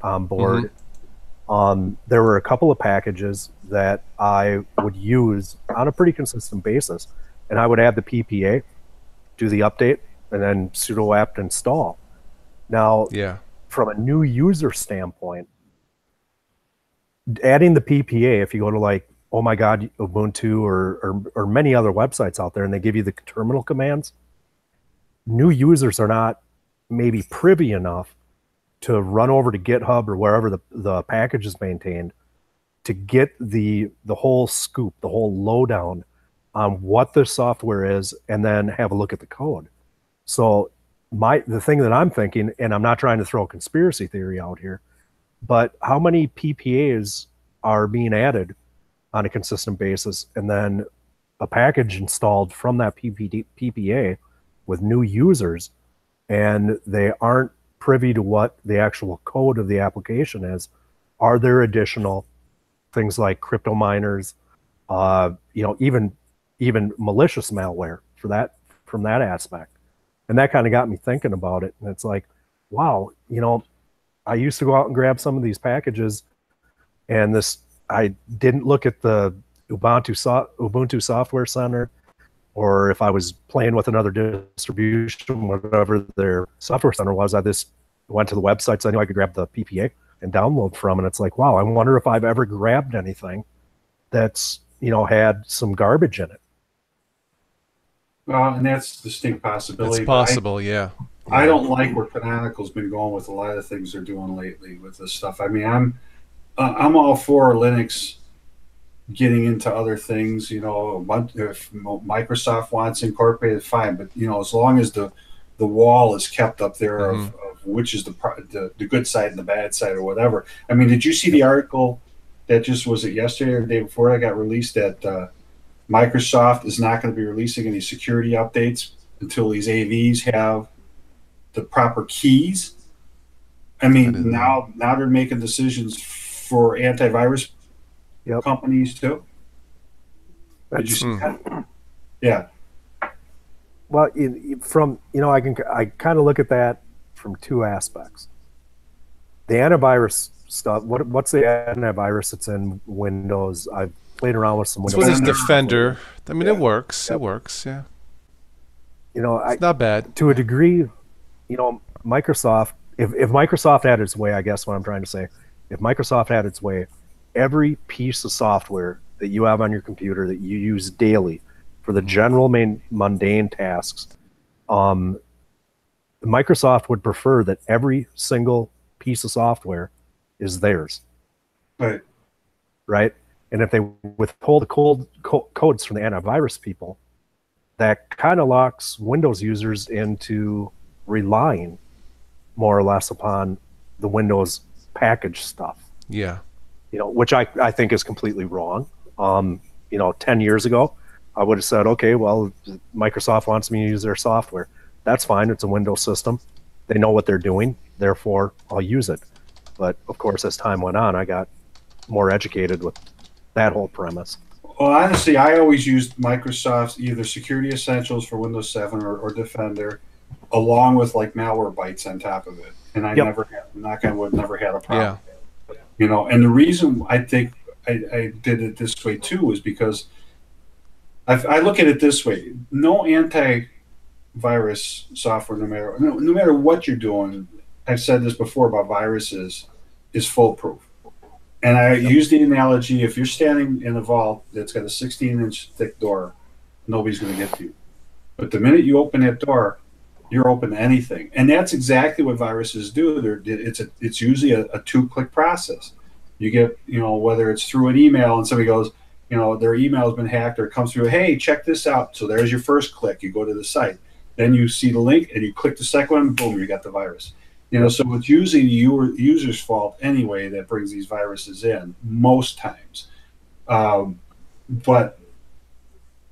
on board, there were a couple of packages that I would use on a pretty consistent basis, and I would add the PPA, do the update, and then sudo apt install. Now, from a new user standpoint, adding the PPA, if you go to like, oh my God, Ubuntu or many other websites out there, and they give you the terminal commands, new users are not maybe privy enough to run over to GitHub or wherever the package is maintained to get the whole scoop, the whole lowdown on what the software is, and then have a look at the code. So the thing that I'm thinking, and I'm not trying to throw a conspiracy theory out here, but how many PPAs are being added on a consistent basis, and then a package installed from that PPA with new users, and they aren't privy to what the actual code of the application is? Are there additional things like crypto miners, even malicious malware from that aspect? And that kind of got me thinking about it. And it's like, wow, I used to go out and grab some of these packages, and I didn't look at the Ubuntu Software Center, or if I was playing with another distribution, whatever their software center was, I just went to the websites I knew I could grab the PPA and download from. And it's like, wow, I wonder if I've ever grabbed anything that's, had some garbage in it. Well, and that's a distinct possibility. It's possible, yeah. I don't like where Canonical's been going with a lot of the things they're doing lately with this stuff. I mean, I'm all for Linux getting into other things, if Microsoft wants incorporated, fine. But as long as the wall is kept up there of which is the good side and the bad side or whatever. I mean, did you see the article that was it yesterday or the day before that got released that Microsoft is not going to be releasing any security updates until these AVs have the proper keys? I mean, now they're making decisions for antivirus companies too. Did you see that? Yeah. Well, I kind of look at that from two aspects. The antivirus stuff. What's the antivirus that's in Windows? I've played around with some Windows. Windows Defender. I mean, it works. Yep. It works. Yeah. It's not bad to a degree. Microsoft. If Microsoft had its way, I guess what I'm trying to say. If Microsoft had its way, every piece of software that you have on your computer that you use daily for the general mundane tasks, Microsoft would prefer that every single piece of software is theirs. Right. Right. And if they withhold the codes from the antivirus people, that kind of locks Windows users into relying more or less upon the Windows package stuff. Yeah. Which I think is completely wrong. 10 years ago, I would have said, okay, well, Microsoft wants me to use their software. That's fine. It's a Windows system. They know what they're doing. Therefore, I'll use it. But of course, as time went on, I got more educated with that whole premise. Well, honestly, I always used Microsoft's either Security Essentials for Windows 7 or Defender, along with like Malwarebytes on top of it. And I never had, knock on wood, never had a problem. Yeah. And the reason I think I did it this way too is because I look at it this way: no antivirus software, no matter what you're doing. I've said this before about viruses, is foolproof. And I use the analogy: if you're standing in a vault that's got a 16-inch thick door, nobody's going to get to you. But the minute you open that door, you're open to anything. And that's exactly what viruses do. It's usually a two-click process. You get, whether it's through an email and somebody goes, their email has been hacked, or it comes through, hey, check this out. So there's your first click. You go to the site. Then you see the link and you click the second one, boom, you got the virus. So it's usually the user's fault anyway that brings these viruses in most times. But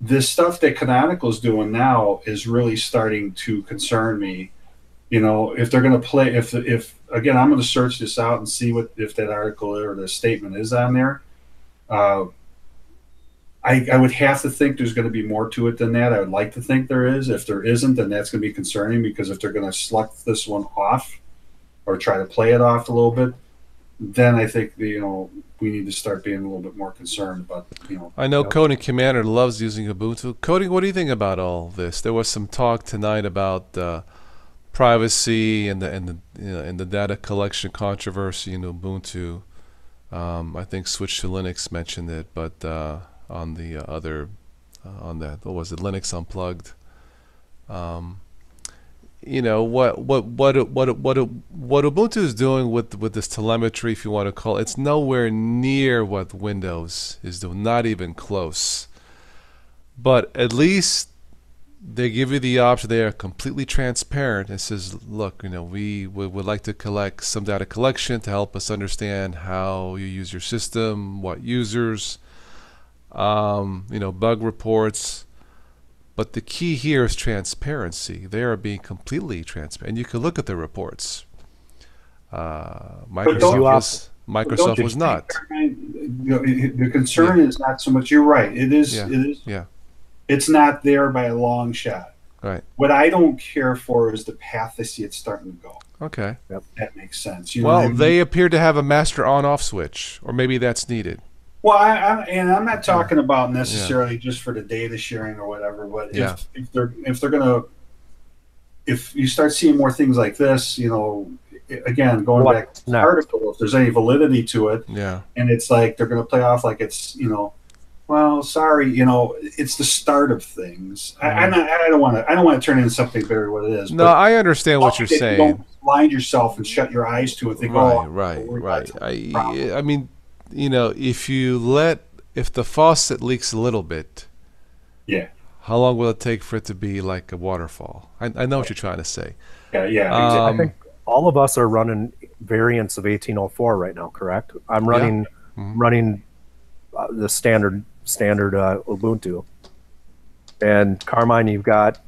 this stuff that Canonical's doing now is really starting to concern me. If they're going to play, if again, I'm going to search this out and see if that article or the statement is on there. I would have to think there's going to be more to it than that. I would like to think there is. If there isn't, then that's going to be concerning, because if they're going to select this one off or try to play it off a little bit, then I think we need to start being a little bit more concerned about. I know Coding Commander loves using Ubuntu. Coding, what do you think about all this? There was some talk tonight about privacy and the data collection controversy in Ubuntu. I think Switch to Linux mentioned it, but on the other, on that, what was it, Linux Unplugged? What Ubuntu is doing with this telemetry, if you want to call it, it's nowhere near what Windows is doing, not even close. But at least they give you the option. They are completely transparent. It says, look, we would like to collect some data collection to help us understand how you use your system, what users, bug reports. But the key here is transparency. They are being completely transparent. And you can look at the reports. Microsoft was not. The concern is not so much. You're right. It is. Yeah. It is. Yeah. It's not there by a long shot. Right. What I don't care for is the path they see it starting to go. Okay. Yep. That makes sense. They appear to have a master on-off switch, or maybe that's needed. Well, I'm not talking about necessarily just for the data sharing or whatever, but if you start seeing more things like this, again, going back to the article, if there's any validity to it, and it's like they're going to play off like it's, well, sorry, it's the start of things. I don't want to turn into something bigger than what it is. No, I understand what you're saying. Don't blind yourself and shut your eyes to it. Think, right. I mean, if the faucet leaks a little bit, how long will it take for it to be like a waterfall? I know what you're trying to say. Yeah, exactly. I think all of us are running variants of 1804 right now, correct? I'm running the standard Ubuntu, and Carmine, you've got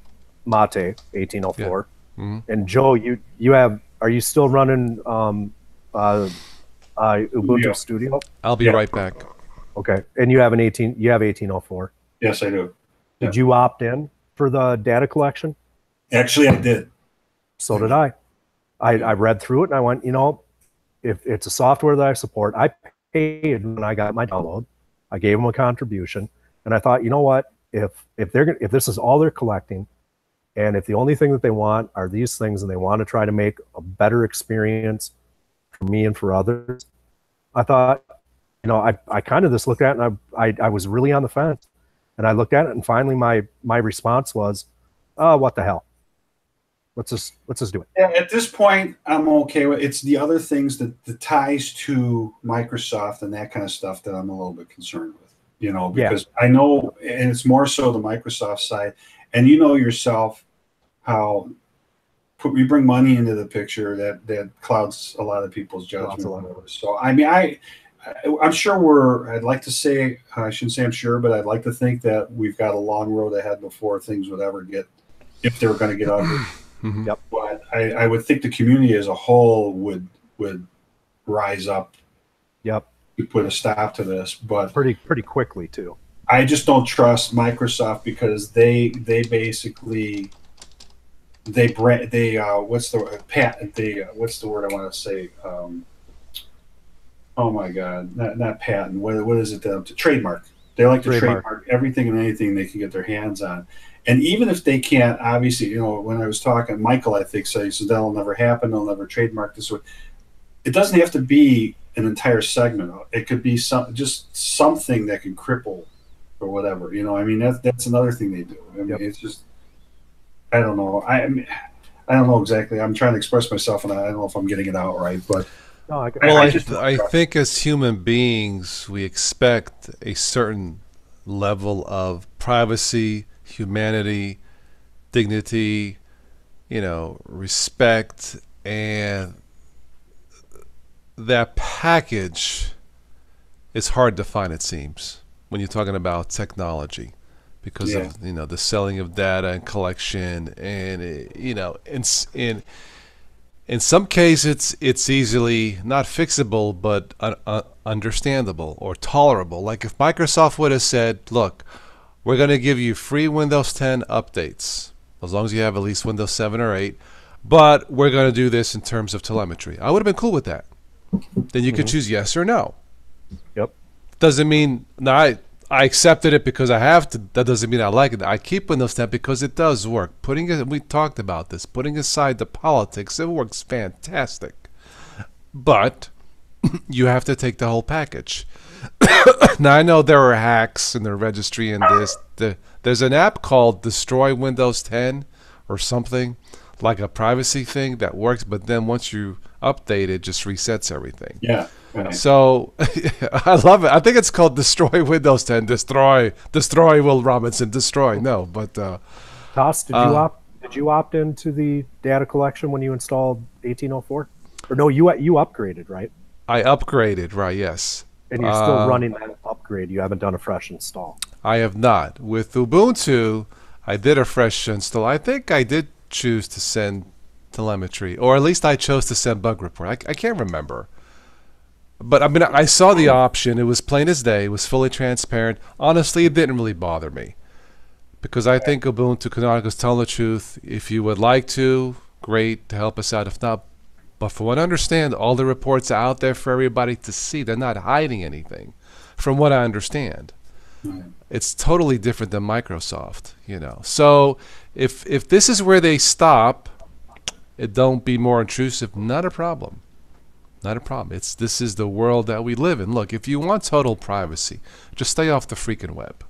Mate 1804, and Joe, are you still running Ubuntu Studio? I'll be right back. Okay, and you have 1804. Yes, I do. Did you opt in for the data collection? Actually, I did. So did I. I read through it and I went, if it's a software that I support, I paid when I got my download. I gave them a contribution, and I thought, you know what? If this is all they're collecting, and if the only thing that they want are these things, and they want to try to make a better experience for me and for others, I thought, I kind of just looked at it, and I was really on the fence, and I looked at it, and finally my response was, oh, what the hell? let's do it. Yeah, at this point, I'm okay with it's the other things that the ties to Microsoft and that kind of stuff that I'm a little bit concerned with, because I know, and it's more so the Microsoft side, and you know yourself how we bring money into the picture that clouds a lot of people's judgment. So, I mean, I'm sure I'd like to say, I shouldn't say I'm sure, but I'd like to think that we've got a long road ahead before things would ever if they were going to get ugly. Mm-hmm. Yep. But I would think the community as a whole would rise up. Yep. To put a stop to this, but pretty quickly too. I just don't trust Microsoft because they basically what's the patent what's the word I want to say oh my god, not patent, what is it, trademark. They like to trademark everything and anything they can get their hands on. And even if they can't, obviously, when I was talking, Michael, I think, said that'll never happen. They'll never trademark this. It doesn't have to be an entire segment. It could be just something that can cripple or whatever. I mean, that's another thing they do. I mean, It's just, I don't know. I don't know exactly. I'm trying to express myself, and I don't know if I'm getting it out right. But I think as human beings, we expect a certain level of privacy, humanity, dignity, respect, and that package is hard to find, it seems, when you're talking about technology, because of the selling of data and collection, and in some cases it's easily not fixable but understandable or tolerable. Like if Microsoft would have said, look, we're going to give you free Windows 10 updates, as long as you have at least Windows 7 or 8, but we're going to do this in terms of telemetry. I would have been cool with that. Then you could choose yes or no. Yep. Doesn't mean, I accepted it because I have to. That doesn't mean I like it. I keep Windows 10 because it does work. We talked about this. Putting aside the politics, it works fantastic. But you have to take the whole package. Now, I know there are hacks in the registry and this. There's an app called Destroy Windows 10 or something, like a privacy thing that works, but then once you update it, just resets everything. Yeah. Right. So I love it. I think it's called Destroy Windows 10. Destroy Will Robinson. Destroy. No, but Toss, did you opt into the data collection when you installed 1804? Or no, you upgraded, right? I upgraded, right? Yes. And you're still running that upgrade. You haven't done a fresh install. I have not. With Ubuntu, I did a fresh install. I think I did choose to send telemetry, or at least I chose to send bug report. I can't remember. But I mean, I saw the option. It was plain as day. It was fully transparent. Honestly, it didn't really bother me, because I think Ubuntu Canonical is telling the truth. If you would like to, great, to help us out. If not, but from what I understand, all the reports are out there for everybody to see. They're not hiding anything, from what I understand. It's totally different than Microsoft, So if this is where they stop, it don't be more intrusive. Not a problem. Not a problem. This is the world that we live in. Look, if you want total privacy, just stay off the freaking web.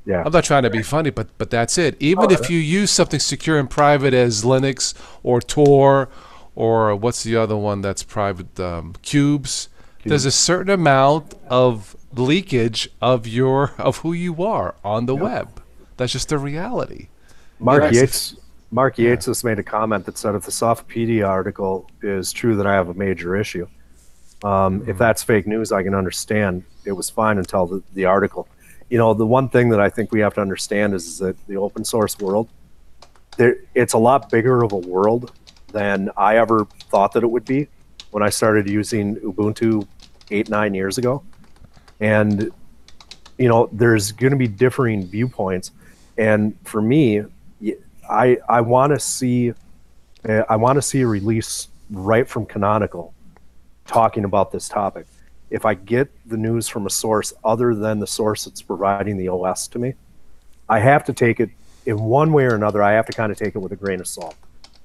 Yeah. I'm not trying to be funny, but that's it. Even if you use something secure and private as Linux or Tor or what's the other one that's private, Cubes, there's a certain amount of leakage of who you are on the web. That's just the reality. Mark Yates just made a comment that said, if the Softpedia article is true, that I have a major issue. If that's fake news, I can understand. It was fine until the article. The one thing that I think we have to understand is that the open source world, it's a lot bigger of a world than I ever thought that it would be when I started using Ubuntu 8-9 years ago. And, there's going to be differing viewpoints. And for me, I want to see a release right from Canonical talking about this topic. If I get the news from a source other than the source that's providing the OS to me, I have to take it in one way or another. I have to kind of take it with a grain of salt,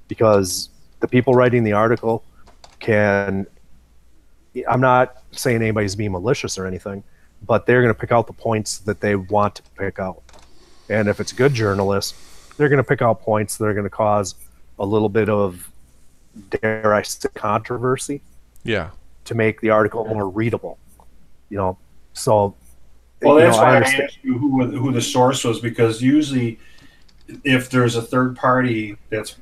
because the people writing the article I'm not saying anybody's being malicious or anything, but they're going to pick out the points that they want to pick out. And if it's good journalists, they're going to pick out points that are going to cause a little bit of, dare I say, controversy Yeah. to make the article more readable. So Well, that's I why I understand. asked you who the source was, because usually if there's a third party that's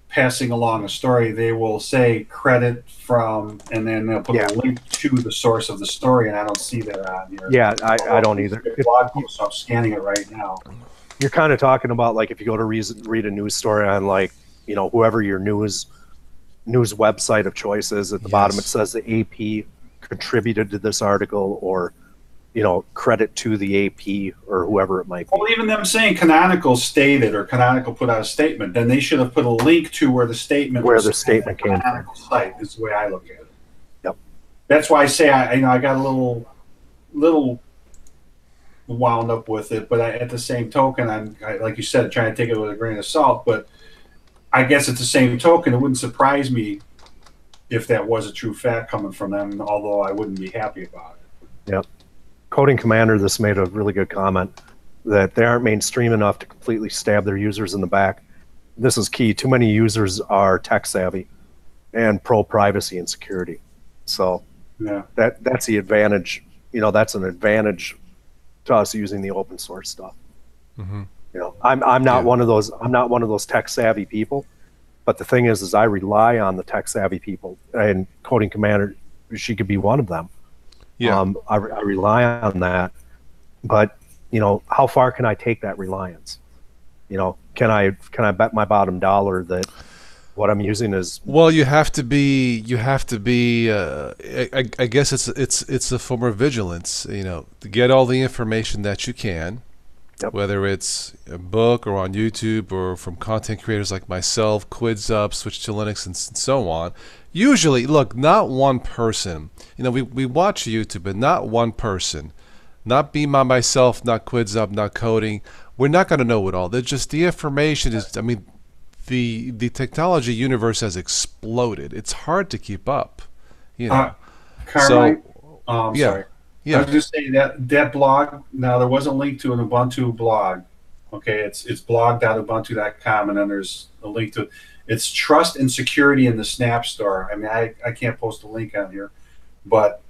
passing along a story, they will say credit from, and then they'll put a link to the source of the story, and I don't see that on here. Yeah, I don't either. Blog post, so I'm scanning it right now. You're kind of talking about like if you go to read a news story on like whoever your news website of choice is, at the bottom it says the AP contributed to this article, or credit to the AP or whoever it might be. Well, even them saying Canonical stated or Canonical put out a statement, then they should have put a link to where the statement came from. Site is the way I look at it. Yep. That's why I say I got a little wound up with it, but at the same token, I'm like you said, trying to take it with a grain of salt. But I guess at the same token, it wouldn't surprise me if that was a true fact coming from them, although I wouldn't be happy about it. Yep. Coding Commander this made a really good comment that they aren't mainstream enough to completely stab their users in the back. This is key. Too many users are tech savvy and pro privacy and security. So that's the advantage. That's an advantage to us using the open source stuff. Mm-hmm. I'm not one of those. I'm not one of those tech savvy people. But the thing is I rely on the tech savvy people, and Coding Commander, she could be one of them. Yeah. I rely on that, but how far can I take that reliance? Can I bet my bottom dollar that what I'm using is? Well, you have to be. I guess it's a form of vigilance. To get all the information that you can, whether it's a book or on YouTube or from content creators like myself, Quids Up, Switch to Linux, and so on. Usually, look, not one person. We watch YouTube, but not one person. Not me, myself, not Quids Up, not coding. We're not going to know it all. There's just the information is. The technology universe has exploded. It's hard to keep up. Carmine, yeah. Sorry. Yeah. I was just saying that blog. Now there was a link to an Ubuntu blog. Okay, it's blog.ubuntu.com, and then there's a link to it. It's trust and security in the Snap Store. I mean, I can't post a link on here, but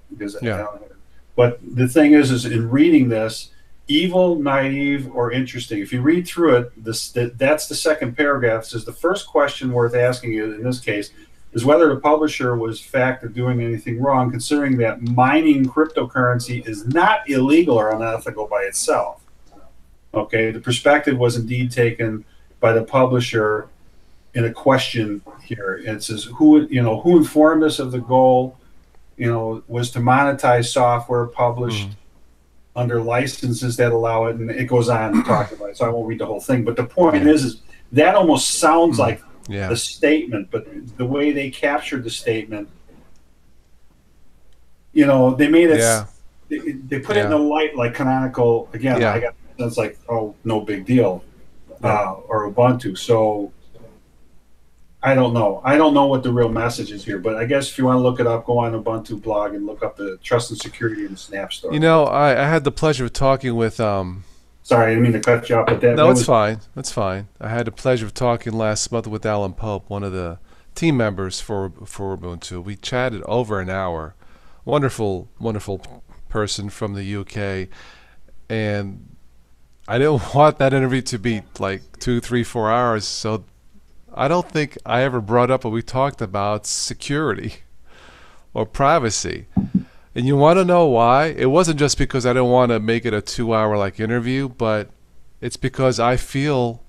but the thing is in reading this, evil, naive, or interesting. If you read through it, that's the second paragraph. It says the first question worth asking you in this case is whether the publisher was in fact doing anything wrong, considering that mining cryptocurrency is not illegal or unethical by itself. Okay, the perspective was indeed taken by the publisher in a question here. It says who informed us of the goal, was to monetize software published under licenses that allow it, and it goes on to talk about it, so I won't read the whole thing. But the point is that almost sounds like the statement, but the way they captured the statement, they made it, they put it in the light like Canonical, again, I got that's like, oh, no big deal, or Ubuntu. So I don't know. I don't know what the real message is here, but I guess if you want to look it up, go on Ubuntu blog and look up the trust and security in the Snap Store. I had the pleasure of talking with. Sorry, I didn't mean to cut you off, but it's fine. That's fine. I had the pleasure of talking last month with Alan Pope, one of the team members for Ubuntu. We chatted over an hour. Wonderful, wonderful person from the UK, and I didn't want that interview to be like 2, 3, 4 hours, so I don't think I ever brought up what we talked about security or privacy. And you want to know why? It wasn't just because I didn't want to make it a 2-hour like interview, but it's because I feel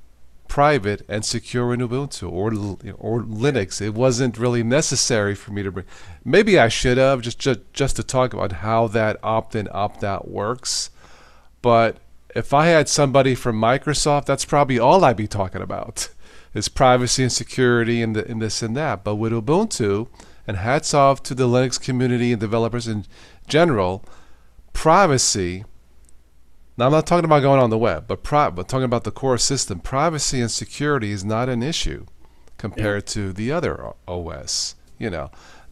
private and secure in Ubuntu or Linux. It wasn't really necessary for me to bring. Maybe I should have just to talk about how that opt-in opt-out works. But if I had somebody from Microsoft, that's probably all I'd be talking about. Is privacy and security and this and that. But with Ubuntu, and hats off to the Linux community and developers in general, privacy, now I'm not talking about going on the web, but talking about the core system, privacy and security is not an issue compared to the other OS.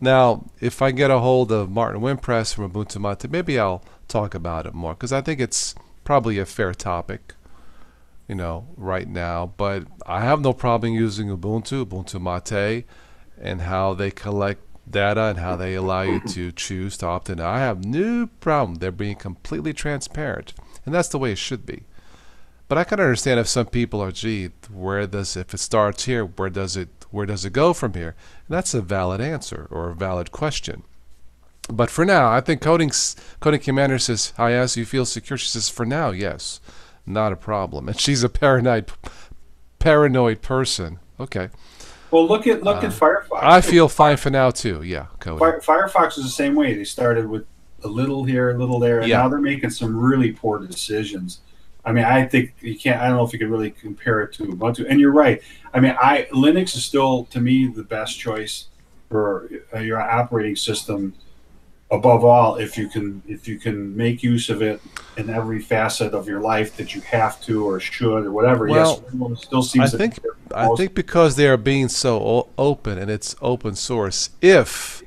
Now, if I get a hold of Martin Wimpress from Ubuntu Mate, maybe I'll talk about it more, because I think it's probably a fair topic. right now. But I have no problem using Ubuntu Mate, and how they collect data and how they allow you to choose to opt in. I have no problem. They're being completely transparent, and that's the way it should be. But I can understand if some people are, gee, if it starts here, where does it go from here? And that's a valid answer or a valid question. But for now, I think Coding Commander says, I ask you feel secure. She says, for now, yes, not a problem. And she's a paranoid person. Okay. Well, look at Firefox. I feel fine for now too. Yeah, Cody. Firefox is the same way. They started with a little here, a little there, and now they're making some really poor decisions. I mean, I think you can't. I don't know if you can really compare it to Ubuntu. And you're right. I mean, Linux is still, to me, the best choice for your operating system. Above all, if you can make use of it in every facet of your life that you have to or should or whatever. Well, yes, it still seems. I think because they are being so open and it's open source. If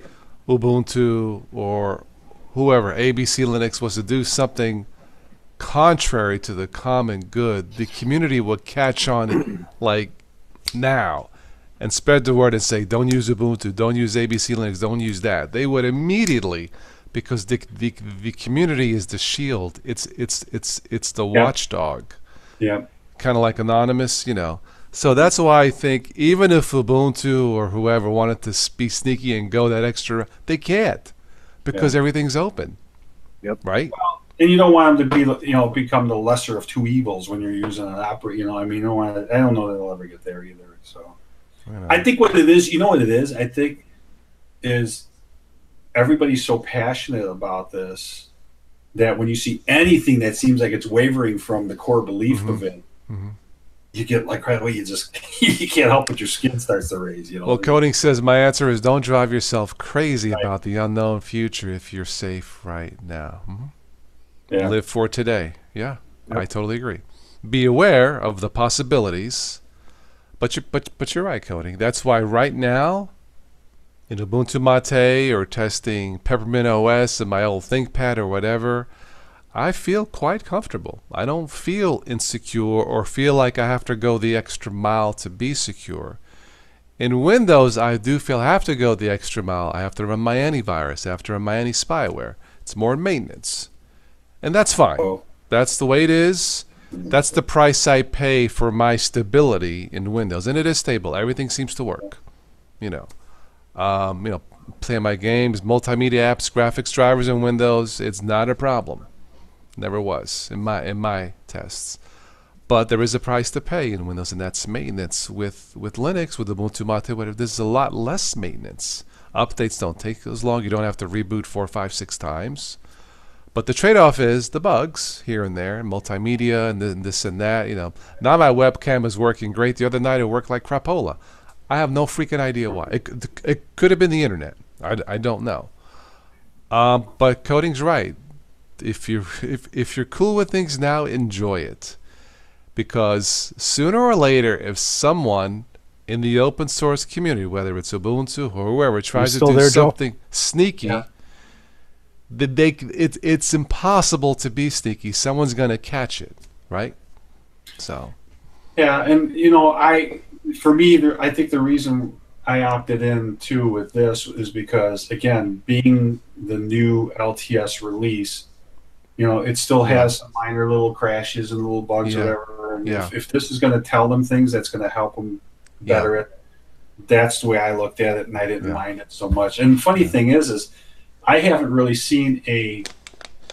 Ubuntu or whoever, ABC Linux, was to do something contrary to the common good, the community would catch on like now and spread the word and say, don't use Ubuntu, don't use ABC Linux, don't use that. They would immediately, because the community is the shield. It's the watchdog. Yeah. Kind of like Anonymous, So that's why I think even if Ubuntu or whoever wanted to be sneaky and go that extra, they can't, because everything's open. Yep. Right. Well, and you don't want them to be, become the lesser of two evils when you're using an opera. I mean, I don't know that they'll ever get there either. So. I think what it is, what it is? I think is everybody's so passionate about this that when you see anything that seems like it's wavering from the core belief of it, you get like right away. You can't help but your skin starts to raise. Well, Coding says my answer is don't drive yourself crazy about the unknown future if you're safe right now. Yeah. Live for today. Yeah, I totally agree. Be aware of the possibilities. But you're right, Coding. That's why right now, in Ubuntu Mate or testing Peppermint OS and my old ThinkPad or whatever, I feel quite comfortable. I don't feel insecure or feel like I have to go the extra mile to be secure. In Windows, I do feel I have to go the extra mile. I have to run my antivirus. I have to run my anti-spyware. It's more maintenance. And that's fine. That's the way it is. That's the price I pay for my stability in Windows, and it is stable. Everything seems to work. Play my games, multimedia apps, graphics drivers in Windows. It's not a problem. Never was in my tests. But there is a price to pay in Windows, and that's maintenance. With Linux, with Ubuntu Mate, whatever, there's a lot less maintenance. Updates don't take as long. You don't have to reboot 4, 5, 6 times. But the trade-off is the bugs here and there, multimedia and this and that. Now my webcam is working great. The other night it worked like crapola. I have no freaking idea why. It could have been the internet. I don't know. But Coding's right. If you're cool with things now, enjoy it, because sooner or later, if someone in the open source community, whether it's Ubuntu or whoever, tries to do something sneaky. Yeah. It's impossible to be sneaky. Someone's going to catch it, right? So. Yeah, and for me, I think the reason I opted in too with this is because, again, being the new LTS release, it still has some minor little crashes and little bugs, whatever. And if this is going to tell them things that's going to help them better it, that's the way I looked at it, and I didn't mind it so much. And the funny thing is I haven't really seen a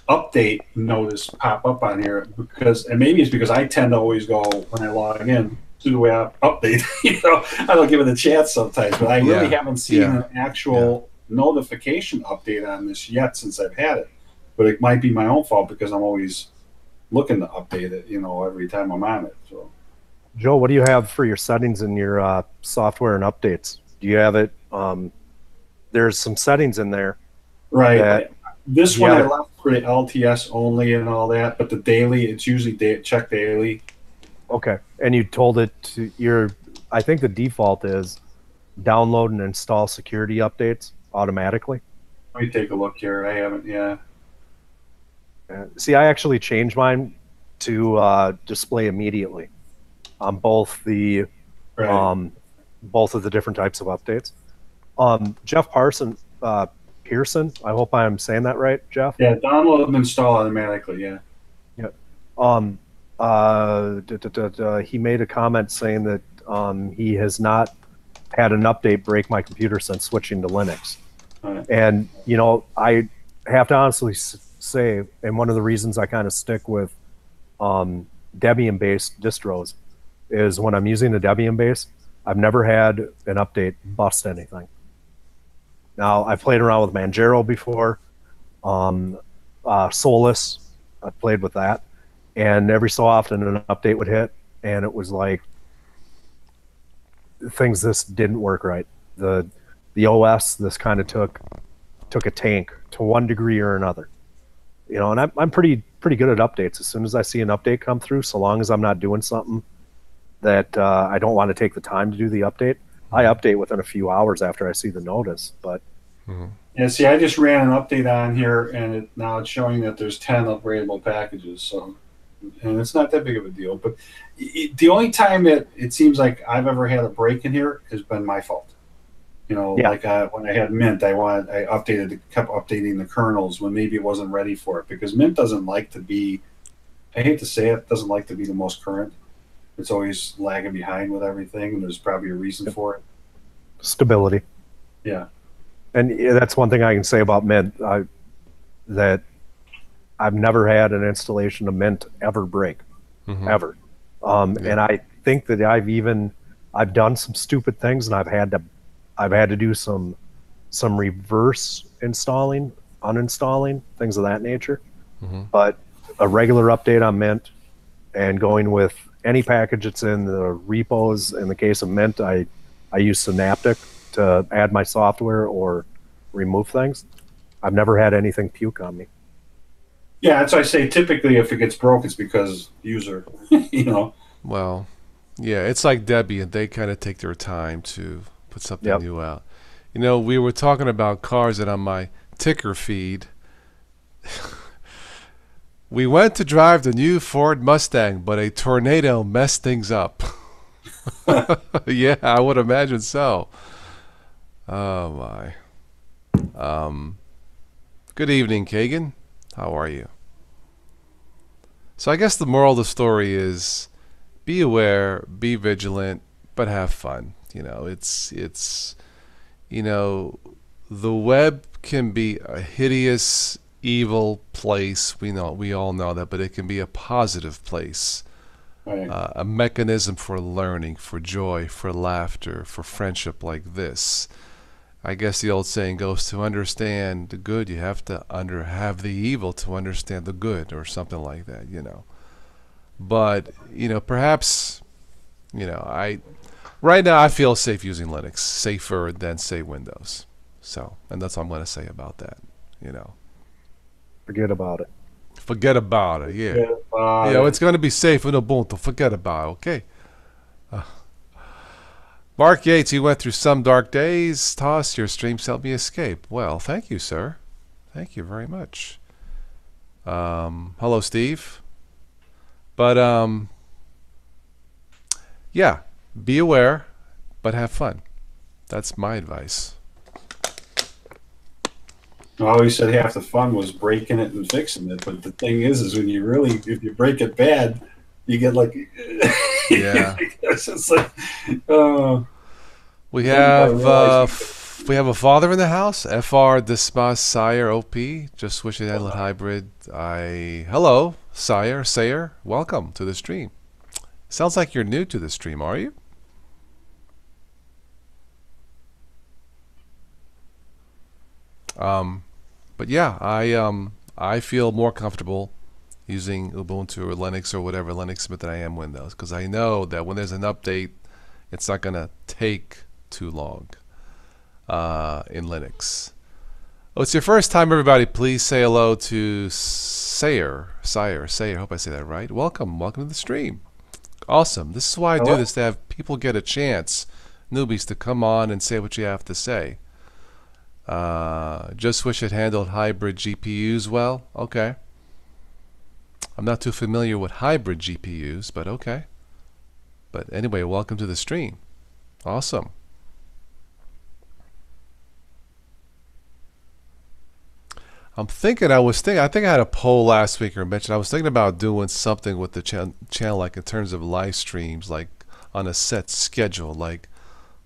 update notice pop up on here and maybe it's because I tend to always go when I log in to the way I update. I don't give it a chance sometimes, but I really haven't seen an actual notification update on this yet since I've had it. But it might be my own fault because I'm always looking to update it, every time I'm on it. So, Joe, what do you have for your settings in your software and updates? Do you have it? There's some settings in there. Right. This one I left for the LTS only and all that, but the daily, it's usually check daily. Okay. And you told it to I think the default is download and install security updates automatically. Let me take a look here. I haven't, See, I actually changed mine to display immediately. on both the Right. both of the different types of updates. Jeff Pearson. I hope I'm saying that right, Jeff. Yeah, download and install automatically. Yeah. Yeah. Um, he made a comment saying that he has not had an update break my computer since switching to Linux. Right. And you know, I have to honestly say, and one of the reasons I kind of stick with Debian-based distros is when I'm using a Debian base, I've never had an update bust anything. Now, I've played around with Manjaro before, Solus, I've played with that, and every so often an update would hit, and it was like things just didn't work right. The OS, this kind of took a tank to one degree or another. You know, and I'm pretty good at updates. As soon as I see an update come through, so long as I'm not doing something that I don't want to take the time to do the update, I update within a few hours after I see the notice. But yeah, see, I just ran an update on here, and now it's showing that there's 10 upgradable packages. So, and it's not that big of a deal. But the only time it seems like I've ever had a break in here has been my fault. You know, yeah, like when I had Mint, kept updating the kernels when maybe it wasn't ready for it, because Mint doesn't like to be, I hate to say it, doesn't like to be the most current. It's always lagging behind with everything, and there's probably a reason for it. stability. Yeah. And that's one thing I can say about Mint, that I've never had an installation of Mint ever break, ever. And I think that I've done some stupid things, and I've had to do some reverse installing, uninstalling, things of that nature. But a regular update on Mint and going with any package that's in the repos. In the case of Mint, I use Synaptic to add my software or remove things. I've never had anything puke on me. Yeah, that's why I say typically if it gets broke, it's because user, you know. Well, yeah, it's like Debian. They kind of take their time to put something new out. You know, we were talking about cars, and on my ticker feed, we went to drive the new Ford Mustang, but a tornado messed things up. Yeah, I would imagine so. Oh, my. Good evening, Kagan. How are you? So I guess the moral of the story is be aware, be vigilant, but have fun. You know, it's you know, the web can be a hideous, evil place. We all know that, but it can be a positive place. Right. A mechanism for learning, for joy, for laughter, for friendship like this. I guess the old saying goes, to understand the good, you have to have the evil to understand the good, or something like that, you know. But, you know, perhaps, you know, right now I feel safe using Linux, safer than, say, Windows. So, and that's all I'm going to say about that, you know. Forget about it. Forget about it, yeah. It's going to be safe in Ubuntu. Forget about it, okay? Mark Yates, you went through some dark days. Toss, your streams helped me escape. Well, thank you, sir. Thank you very much. Hello, Steve. But, yeah, be aware, but have fun. That's my advice. I always said half the fun was breaking it and fixing it, but the thing is when you really, if you break it bad, you get like, yeah, it's just like, we have a father in the house. Fr Dismas Sire OP. Just wishing I lit hybrid. Hello, Sire Sayer. Welcome to the stream. Sounds like you're new to the stream, are you? But yeah, I feel more comfortable using Ubuntu or Linux or whatever Linux than I am Windows, because I know that when there's an update, it's not going to take too long in Linux. Oh, it's your first time, everybody. Please say hello to Sayer. Hope I say that right. Welcome to the stream. Awesome. This is why I do this, to have people get a chance, newbies, to come on and say what you have to say. Just wish it handled hybrid GPUs well. Okay. I'm not too familiar with hybrid GPUs, but okay. But anyway, welcome to the stream. Awesome. I think I had a poll last week or mentioned I was thinking about doing something with the channel, like in terms of live streams, like on a set schedule, like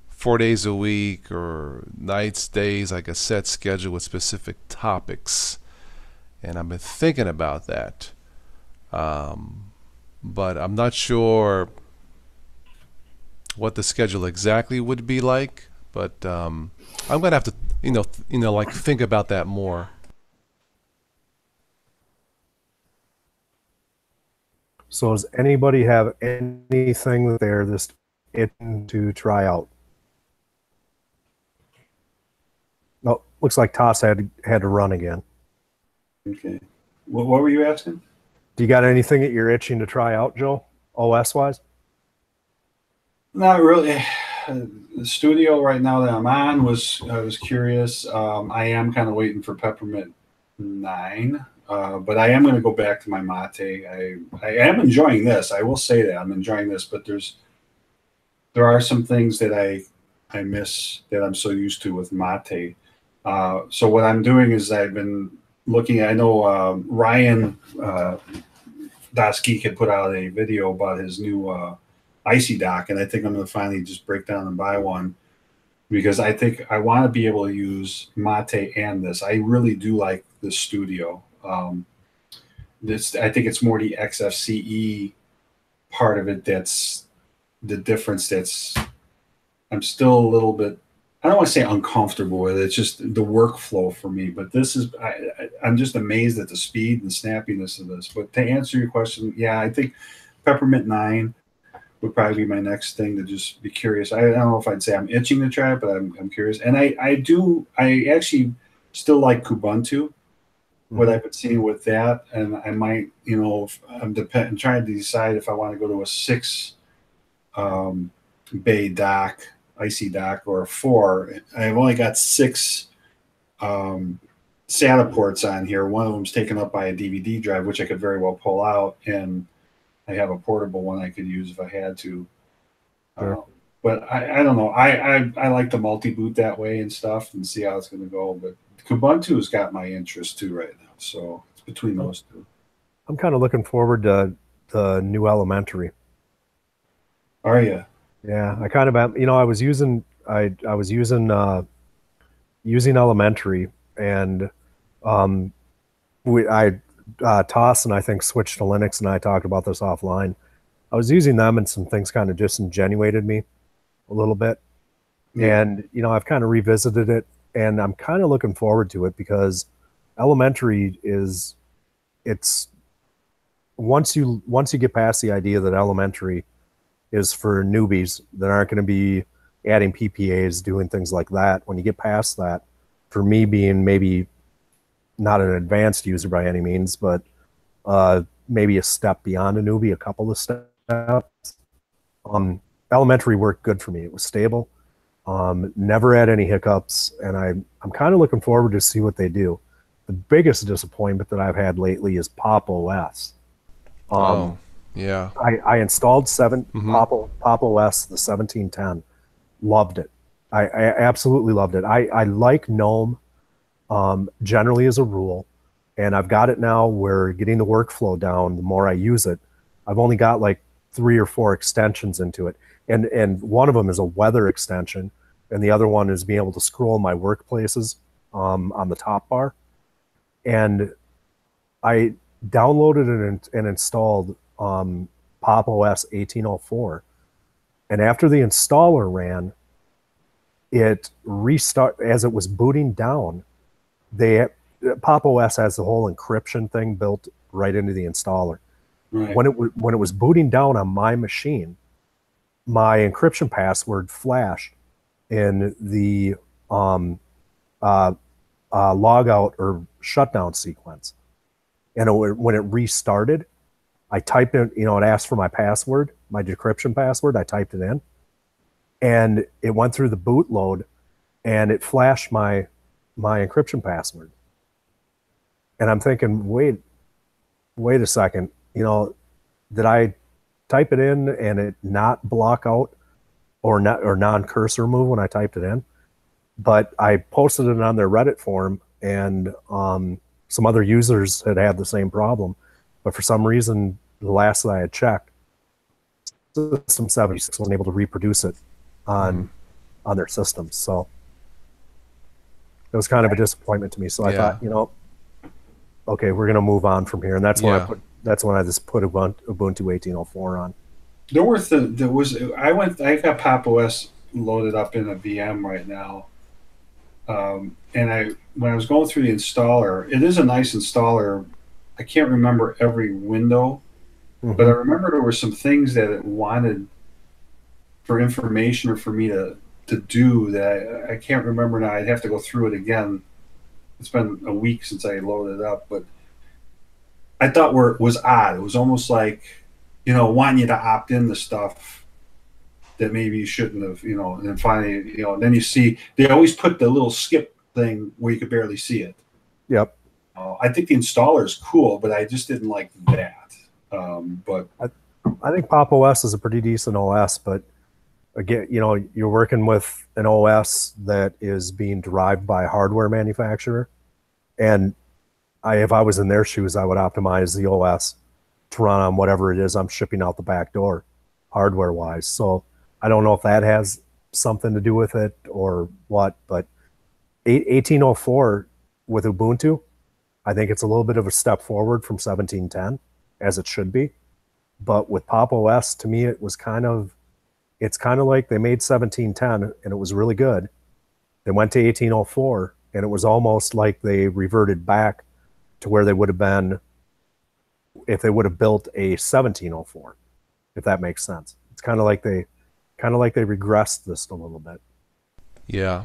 4 days a week or nights, days, like a set schedule with specific topics. And I've been thinking about that. But I'm not sure what the schedule exactly would be like. But I'm gonna have to, like think about that more. So does anybody have anything that they're just itching to try out? No, looks like Toss had to run again. Okay. What were you asking? Do you got anything that you're itching to try out, Joe? OS wise? Not really. The studio right now that I'm on I was curious. I am kind of waiting for Peppermint 9. But I am going to go back to my Mate. I am enjoying this. I will say that I'm enjoying this, but there are some things that I miss that I'm so used to with Mate. So what I'm doing is I've been looking at, I know Ryan Das Geek had put out a video about his new Icy Dock, and I think I'm going to finally just break down and buy one because I think I want to be able to use Mate and this. I really do like this studio. I think it's more the XFCE part of it that's the difference. I'm still a little bit, I don't want to say uncomfortable with it. It's just the workflow for me. But I'm just amazed at the speed and snappiness of this. But to answer your question, yeah, I think Peppermint 9 would probably be my next thing to just be curious. I don't know if I'd say I'm itching to try it, but I'm curious. And I actually still like Ubuntu. What I've been seeing with that, and I might, I'm trying to decide if I want to go to a 6 bay dock, Icy Dock, or a 4. I've only got 6 SATA ports on here. One of them's taken up by a DVD drive, which I could very well pull out, and I have a portable one I could use if I had to. Sure. But I don't know. I like to multi-boot that way and stuff and see how it's going to go. But Ubuntu's got my interest too right now, so it's between those two. I'm kind of looking forward to the new Elementary. Are you? Yeah, I kind of am. I was using using Elementary, and Toss and I think switched to Linux, and I talked about this offline. I was using them, and some things kind of disingenuated me a little bit, and I've kind of revisited it. And I'm kind of looking forward to it because Elementary it's once you get past the idea that Elementary is for newbies that aren't going to be adding PPAs, doing things like that. When you get past that, for me being maybe not an advanced user by any means, but maybe a step beyond a newbie, a couple of steps, Elementary worked good for me. It was stable. Never had any hiccups, and I'm kind of looking forward to see what they do. The biggest disappointment that I've had lately is Pop OS. Yeah. I installed Pop OS, the 1710. Loved it. I absolutely loved it. I like GNOME generally as a rule, and I've got it now where getting the workflow down, the more I use it, I've only got like 3 or 4 extensions into it. And one of them is a weather extension, and the other one is being able to scroll my workplaces on the top bar. And I downloaded and installed Pop OS 1804. And after the installer ran, it as it was booting down. Pop OS has the whole encryption thing built right into the installer. Right. When it was booting down on my machine, my encryption password flashed in the logout or shutdown sequence. And when it restarted, I typed in, it asked for my password, my decryption password. I typed it in, and it went through the boot load, and it flashed my encryption password. And I'm thinking, wait a second, did I type it in and it not block out or non-cursor move when I typed it in. But I posted it on their Reddit forum, and some other users had the same problem. But for some reason, the last that I had checked, System 76 wasn't able to reproduce it on their systems. So it was kind of a disappointment to me. So I thought, okay, we're gonna move on from here, and that's when I just put Ubuntu 18.04 on. I got Pop! OS loaded up in a VM right now. And when I was going through the installer, it is a nice installer. I can't remember every window, but I remember there were some things that it wanted for information or for me to do that I can't remember now. I'd have to go through it again. It's been a week since I loaded it up, but I thought it was odd. It was almost like, wanting you to opt in to stuff that maybe you shouldn't have, and then finally, then you see, they always put the little skip thing where you could barely see it. Yep. I think the installer is cool, but I just didn't like that. But I think Pop! OS is a pretty decent OS, but again, you're working with an OS that is being derived by a hardware manufacturer. And if I was in their shoes, I would optimize the OS to run on whatever it is I'm shipping out the back door, hardware-wise. So I don't know if that has something to do with it or what, but 18.04 with Ubuntu, I think it's a little bit of a step forward from 17.10, as it should be. But with Pop! OS, to me, it's kind of like they made 17.10 and it was really good. They went to 18.04 and it was almost like they reverted back to where they would have been if they would have built a 17.04, if that makes sense. It's kind of like they regressed this a little bit. Yeah,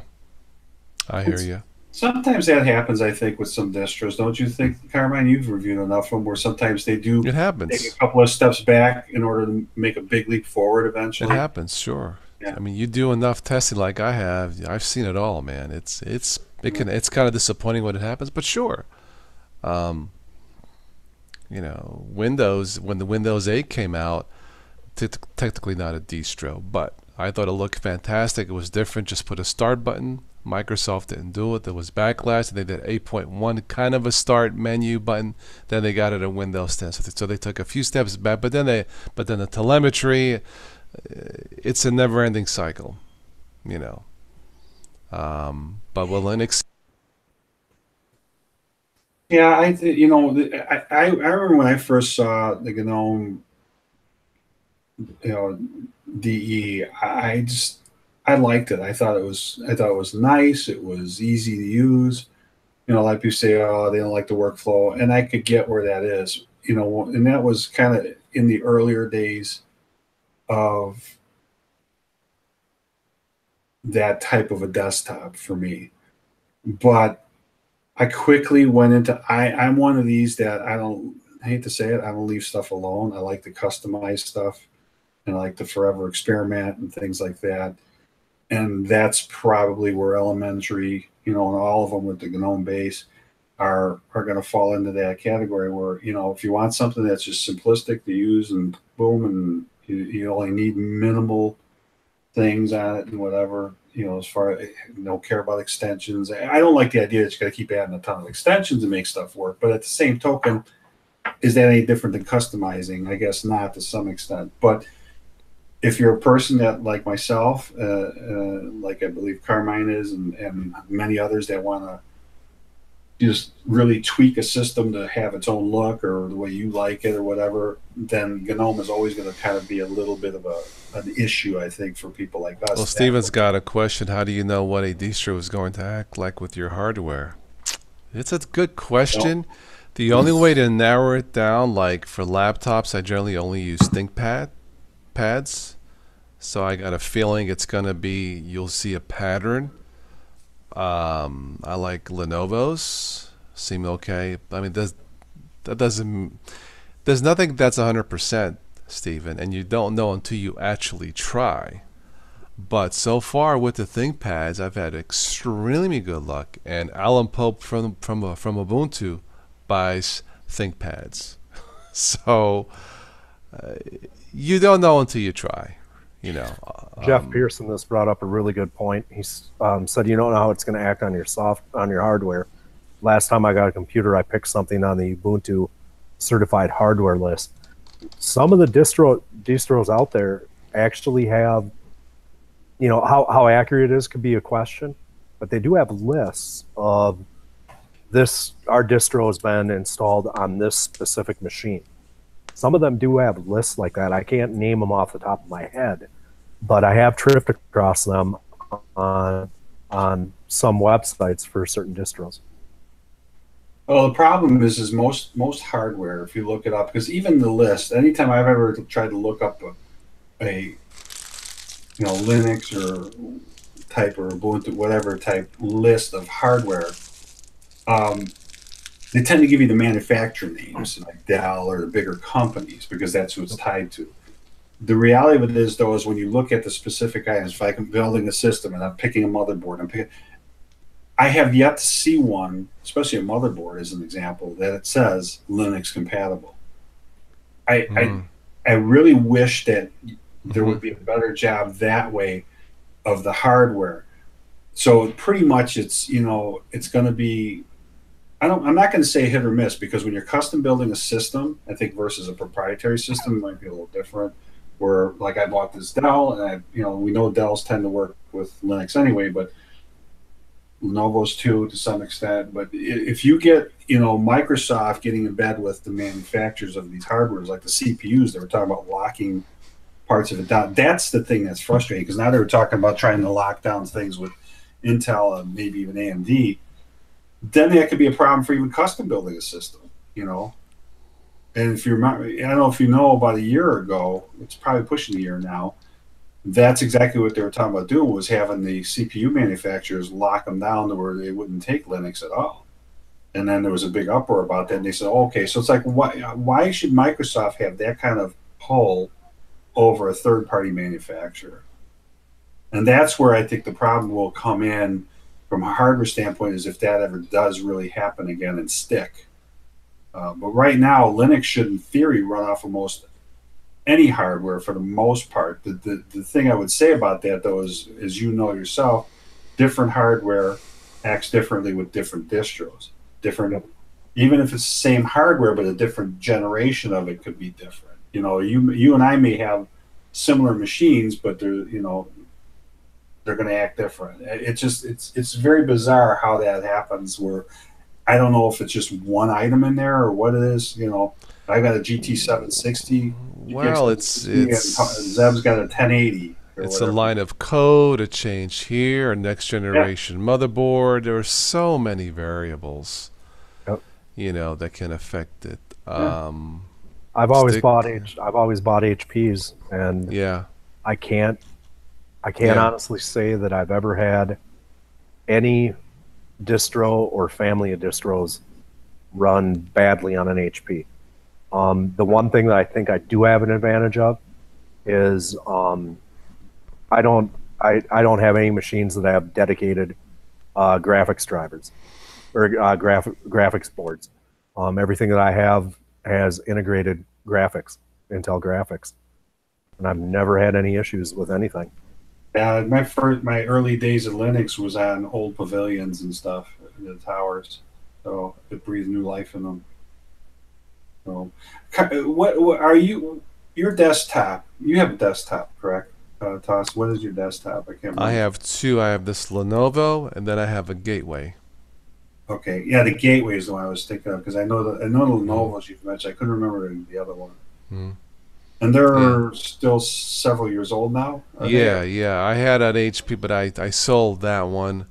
I hear you. Sometimes that happens, I think, with some distros. Don't you think, Carmine? You've reviewed enough of them where sometimes they do It happens. take a couple of steps back in order to make a big leap forward eventually. It happens, sure. Yeah. I mean, you do enough testing like I have. I've seen it all, man. It's kind of disappointing when it happens, but sure. Windows, when the Windows 8 came out, technically not a distro, but I thought it looked fantastic. It was different. Just put a start button. Microsoft didn't do it. There was backlash. They did 8.1, kind of a start menu button. Then they got it in Windows 10. So they took a few steps back. But then the telemetry, it's a never-ending cycle, But with Linux. Yeah, I remember when I first saw the GNOME, DE. I liked it. I thought it was nice. It was easy to use. A lot of people say, oh, they don't like the workflow, and I could get where that is. And that was kind of in the earlier days of that type of a desktop for me. But I quickly went into, I'm one of these that I hate to say it, I don't leave stuff alone. I like to customize stuff, and I like to forever experiment and things like that. And that's probably where elementary, and all of them with the GNOME base are going to fall into that category where, if you want something that's just simplistic to use and boom, and you only need minimal things on it and whatever, as far as don't care about extensions. I don't like the idea that you got to keep adding a ton of extensions to make stuff work. But at the same token, is that any different than customizing? I guess not to some extent. But if you're a person that, like myself, like I believe Carmine is, and many others that want to just really tweak a system to have its own look or the way you like it or whatever, then GNOME is always going to kind of be a little bit of an issue, I think, for people like us. Well, Steven's got a question. How do you know what a distro is going to act like with your hardware? It's a good question. The only way to narrow it down, like for laptops, I generally only use ThinkPads. So I got a feeling it's going to be, you'll see a pattern. I like Lenovo's. Seem okay. I mean, there's nothing that's 100%, Stephen, and you don't know until you actually try. But so far with the ThinkPads, I've had extremely good luck. And Alan Pope from Ubuntu buys ThinkPads. So you don't know until you try. You know. Jeff Pearson this brought up a really good point. He said you don't know how it's going to act on your hardware. Last time I got a computer, I picked something on the Ubuntu certified hardware list. Some of the distros out there actually have, you know, how accurate it is could be a question, but they do have lists of this. Our distro has been installed on this specific machine. Some of them do have lists like that. I can't name them off the top of my head, but I have tripped across them on some websites for certain distros. Well, the problem is most hardware, if you look it up, because even the list, anytime I've ever tried to look up a Linux or type or Ubuntu, whatever type list of hardware, they tend to give you the manufacturer names like Dell or the bigger companies because that's who it's tied to. The reality of it is, though, is when you look at the specific items, if I'm building a system and I'm picking a motherboard, I have yet to see one, especially a motherboard as an example, that it says Linux compatible. I really wish that there would be a better job that way of the hardware. So pretty much it's going to be, I'm not going to say hit or miss, because when you're custom building a system, I think versus a proprietary system, it might be a little different. Where like I bought this Dell, and we know Dells tend to work with Linux anyway, but Lenovo's too to some extent. But if you get Microsoft getting in bed with the manufacturers of these hardwares, like the CPUs, they were talking about locking parts of it down. That's the thing that's frustrating, because now they were talking about trying to lock down things with Intel and maybe even AMD. Then that could be a problem for even custom building a system, And if you remember, I don't know if you know, about a year ago, it's probably pushing a year now, that's exactly what they were talking about doing, was having the CPU manufacturers lock them down to where they wouldn't take Linux at all. And then there was a big uproar about that, and they said, okay, so it's like, why should Microsoft have that kind of pull over a third-party manufacturer? And that's where I think the problem will come in from a hardware standpoint, is if that ever does really happen again and stick. But right now, Linux should, in theory, run off of most any hardware for the most part. The thing I would say about that, though, is, as you know yourself, different hardware acts differently with different distros. Even if it's the same hardware, but a different generation of it could be different. You and I may have similar machines, but they're going to act different. It's very bizarre how that happens, where I don't know if it's just one item in there or what it is. I got a GT 760. Well, it's Zeb's got a 1080. It's a line of code, a change here, a next generation motherboard. There are so many variables, that can affect it. I've always bought HPs, and I can't honestly say that I've ever had any distro or family of distros run badly on an HP. The one thing that I think I do have an advantage of is I don't have any machines that have dedicated graphics drivers or graphics boards. Everything that I have has integrated graphics, Intel graphics, and I've never had any issues with anything. My early days of Linux was on old pavilions and stuff in the towers, so it breathed new life in them. So, what are you? Your desktop? You have a desktop, correct, Toss? What is your desktop? I can't remember. I have two. I have this Lenovo, and then I have a Gateway. Okay, yeah, the Gateway is the one I was thinking of, because I know the Lenovo's you've mentioned. I couldn't remember the other one. And they're still several years old now? Yeah. I had an HP, but I sold that one.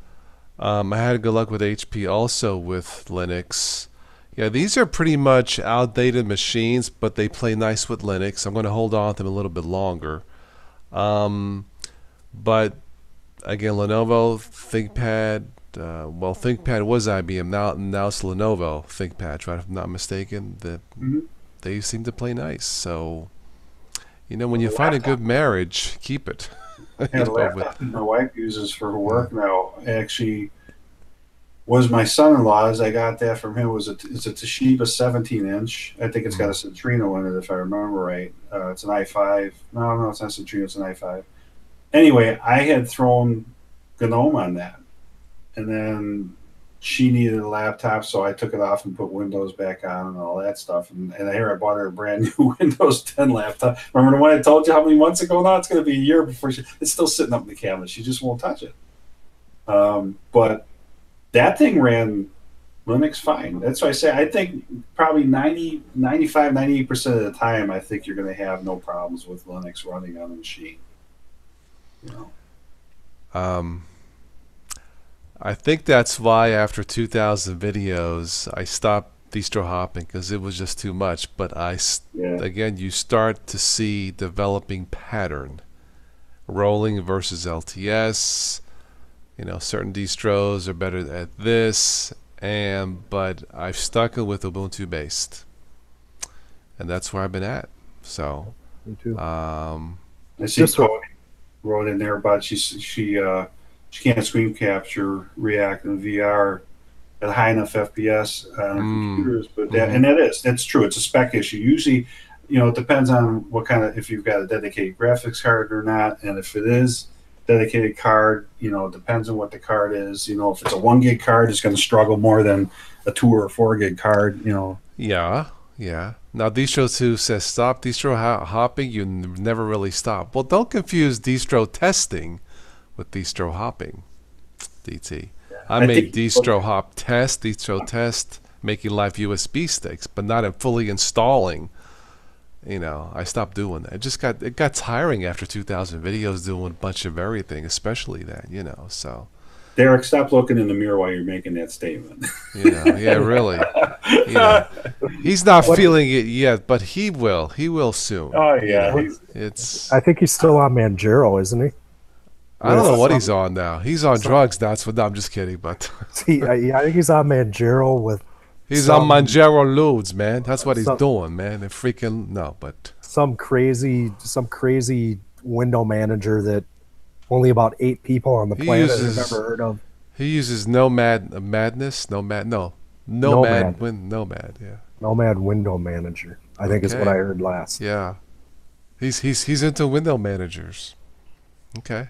I had good luck with HP also with Linux. Yeah, these are pretty much outdated machines, but they play nice with Linux. I'm going to hold on to them a little bit longer. But again, Lenovo, ThinkPad. ThinkPad was IBM. Now it's Lenovo ThinkPad, right? If I'm not mistaken. They seem to play nice. So, when you find a good marriage, keep it. The laptop my wife uses for work now, actually, was my son-in-law's. I got that from him. It's a Toshiba 17-inch. I think it's got a Centrino in it, if I remember right. It's an i5. No, it's not Centrino. It's an i5. Anyway, I had thrown GNOME on that, and then she needed a laptop, so I took it off and put Windows back on and all that stuff. And here I bought her a brand new Windows 10 laptop. Remember the one I told you how many months ago now? It's going to be a year before it's still sitting up in the cabinet. She just won't touch it. But that thing ran Linux fine. That's why I say I think probably 95, 98% of the time, I think you're going to have no problems with Linux running on a machine. You know? I think that's why after 2,000 videos, I stopped distro hopping because it was just too much. But again, you start to see developing pattern, rolling versus LTS. You know, certain distros are better at this, but I've stuck with Ubuntu based, and that's where I've been at. So, me too. I see Tony wrote in there about she can't screen capture React and VR at high enough FPS on computers, but that's true. It's a spec issue. Usually, you know, it depends on what kind of, if you've got a dedicated graphics card or not, and if it is dedicated card, you know, it depends on what the card is. You know, if it's a 1 gig card, it's going to struggle more than a 2 or 4 gig card. You know. Yeah. Now Distro 2 says stop distro hopping. You never really stop. Well, don't confuse distro testing with distro hopping, DT. I make distro hop test, distro test, making live USB sticks, but not in fully installing. You know, I stopped doing that. It got tiring after 2,000 videos doing a bunch of everything, especially that, you know. So, Derek, stop looking in the mirror while you're making that statement. Yeah, really. You know, he's not feeling it yet, but he will. He will soon. Oh yeah, you know, I think he's still on Manjaro, isn't he? I don't know what he's on now. He's on drugs. That's what. No, I'm just kidding. But I think he's on Manjaro with. He's on Manjaro Ludes, man. That's what he's doing, man. They're freaking but some crazy window manager that only about 8 people on the planet have ever heard of. He uses Nomad, yeah. Nomad window manager, I think is what I heard last. Yeah, he's into window managers. Okay.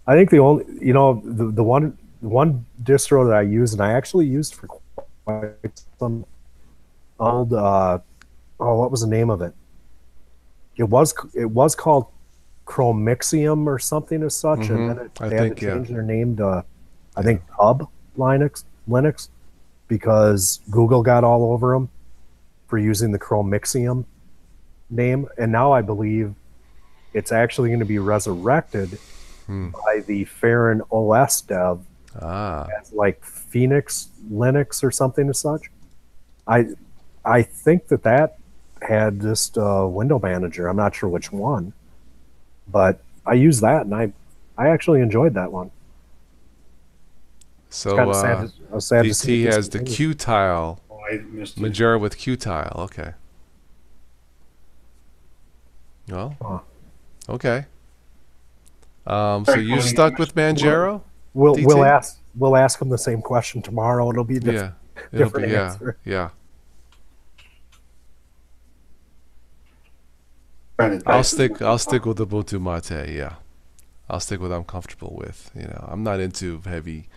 I think the only, you know, the one distro that I use, and I actually used for quite some old what was the name of it? It was called Chromixium or something as such, and then they had to change their name to I think Hub Linux because Google got all over them for using the Chromixium name, and now I believe it's actually going to be resurrected by the Farron OS dev as like Phoenix Linux or something as such. I think that had just a window manager. I'm not sure which one, but I used that and I actually enjoyed that one. So sad DT has the Qtile. Oh, I missed it. Manjaro with Qtile. Okay. Well, okay. So you stuck with Manjaro? We'll ask him the same question tomorrow. It'll be different answer. Yeah. I'll stick with Ubuntu Mate. Yeah, I'll stick with what I'm comfortable with. You know, I'm not into heavy,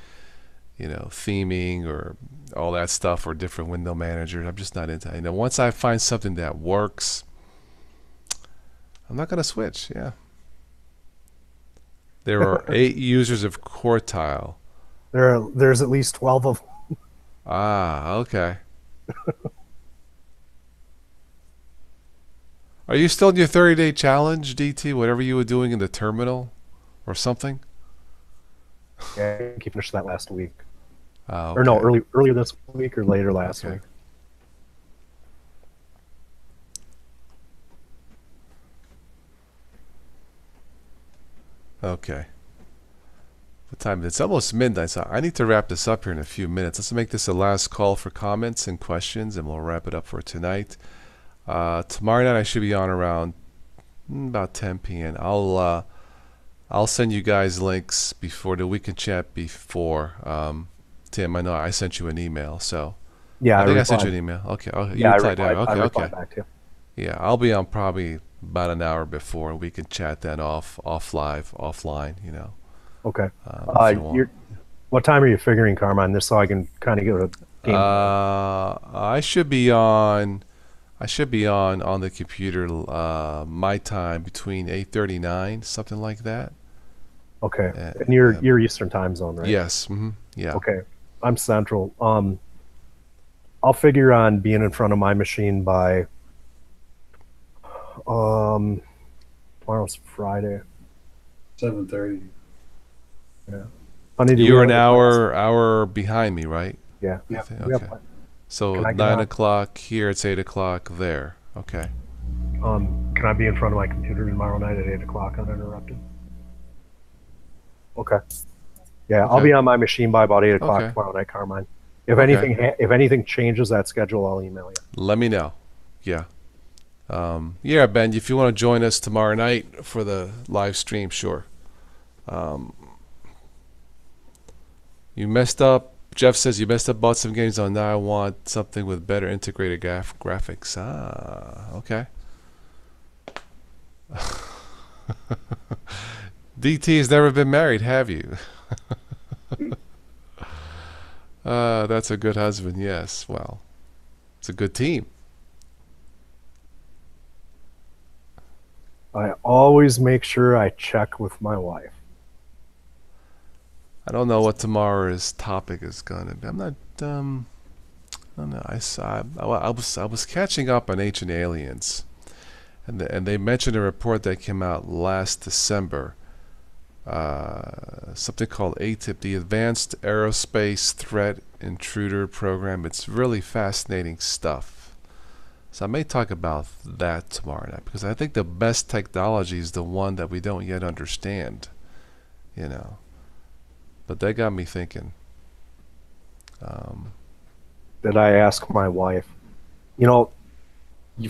you know, theming or all that stuff or different window managers. I'm just not into it. You know, once I find something that works, I'm not gonna switch. Yeah. There are 8 users of Quartile. There's at least 12 of them. Okay. Are you still in your 30-day challenge, DT? Whatever you were doing in the terminal or something? Yeah, I think you finished that last week. Okay. Or no, earlier this week or later last week. Okay. What time? It's almost midnight, so I need to wrap this up here in a few minutes. Let's make this the last call for comments and questions, and we'll wrap it up for tonight. Tomorrow night I should be on around about 10 p.m. I'll send you guys links before the weekend chat before Tim. I know I sent you an email, so Yeah, I think I sent you an email. Okay, you replied back. Okay, I replied back to you. Yeah, I'll be on probably about an hour before, and we can chat then offline. Okay. If you want. What time are you figuring, Carmine? This so I can kind of get a game. I should be on. On the computer my time between 8:39, something like that. Okay. And you're Eastern time zone, right? Yes. Yeah. Okay. I'm Central. I'll figure on being in front of my machine by tomorrow's Friday. 7:30. Yeah. You're an hour behind me, right? Yeah. Okay. So 9 o'clock here, it's 8 o'clock there. Okay. Can I be in front of my computer tomorrow night at 8 o'clock uninterrupted? Okay. Yeah, Okay. I'll be on my machine by about 8 o'clock tomorrow night, Carmine. If anything changes that schedule, I'll email you. Let me know. Yeah. Yeah, Ben, if you want to join us tomorrow night for the live stream, sure. You messed up. Jeff says you messed up, bought some games on now I want something with better integrated graphics. Okay. DT has never been married, have you? That's a good husband, yes. Well, it's a good team. I always make sure I check with my wife. I don't know what tomorrow's topic is gonna be. I'm not. I don't know. I was catching up on Ancient Aliens, and they mentioned a report that came out last December. Something called ATIP, the Advanced Aerospace Threat Intruder Program. It's really fascinating stuff. So I may talk about that tomorrow night because I think the best technology is the one that we don't yet understand. But that got me thinking. Did I ask my wife?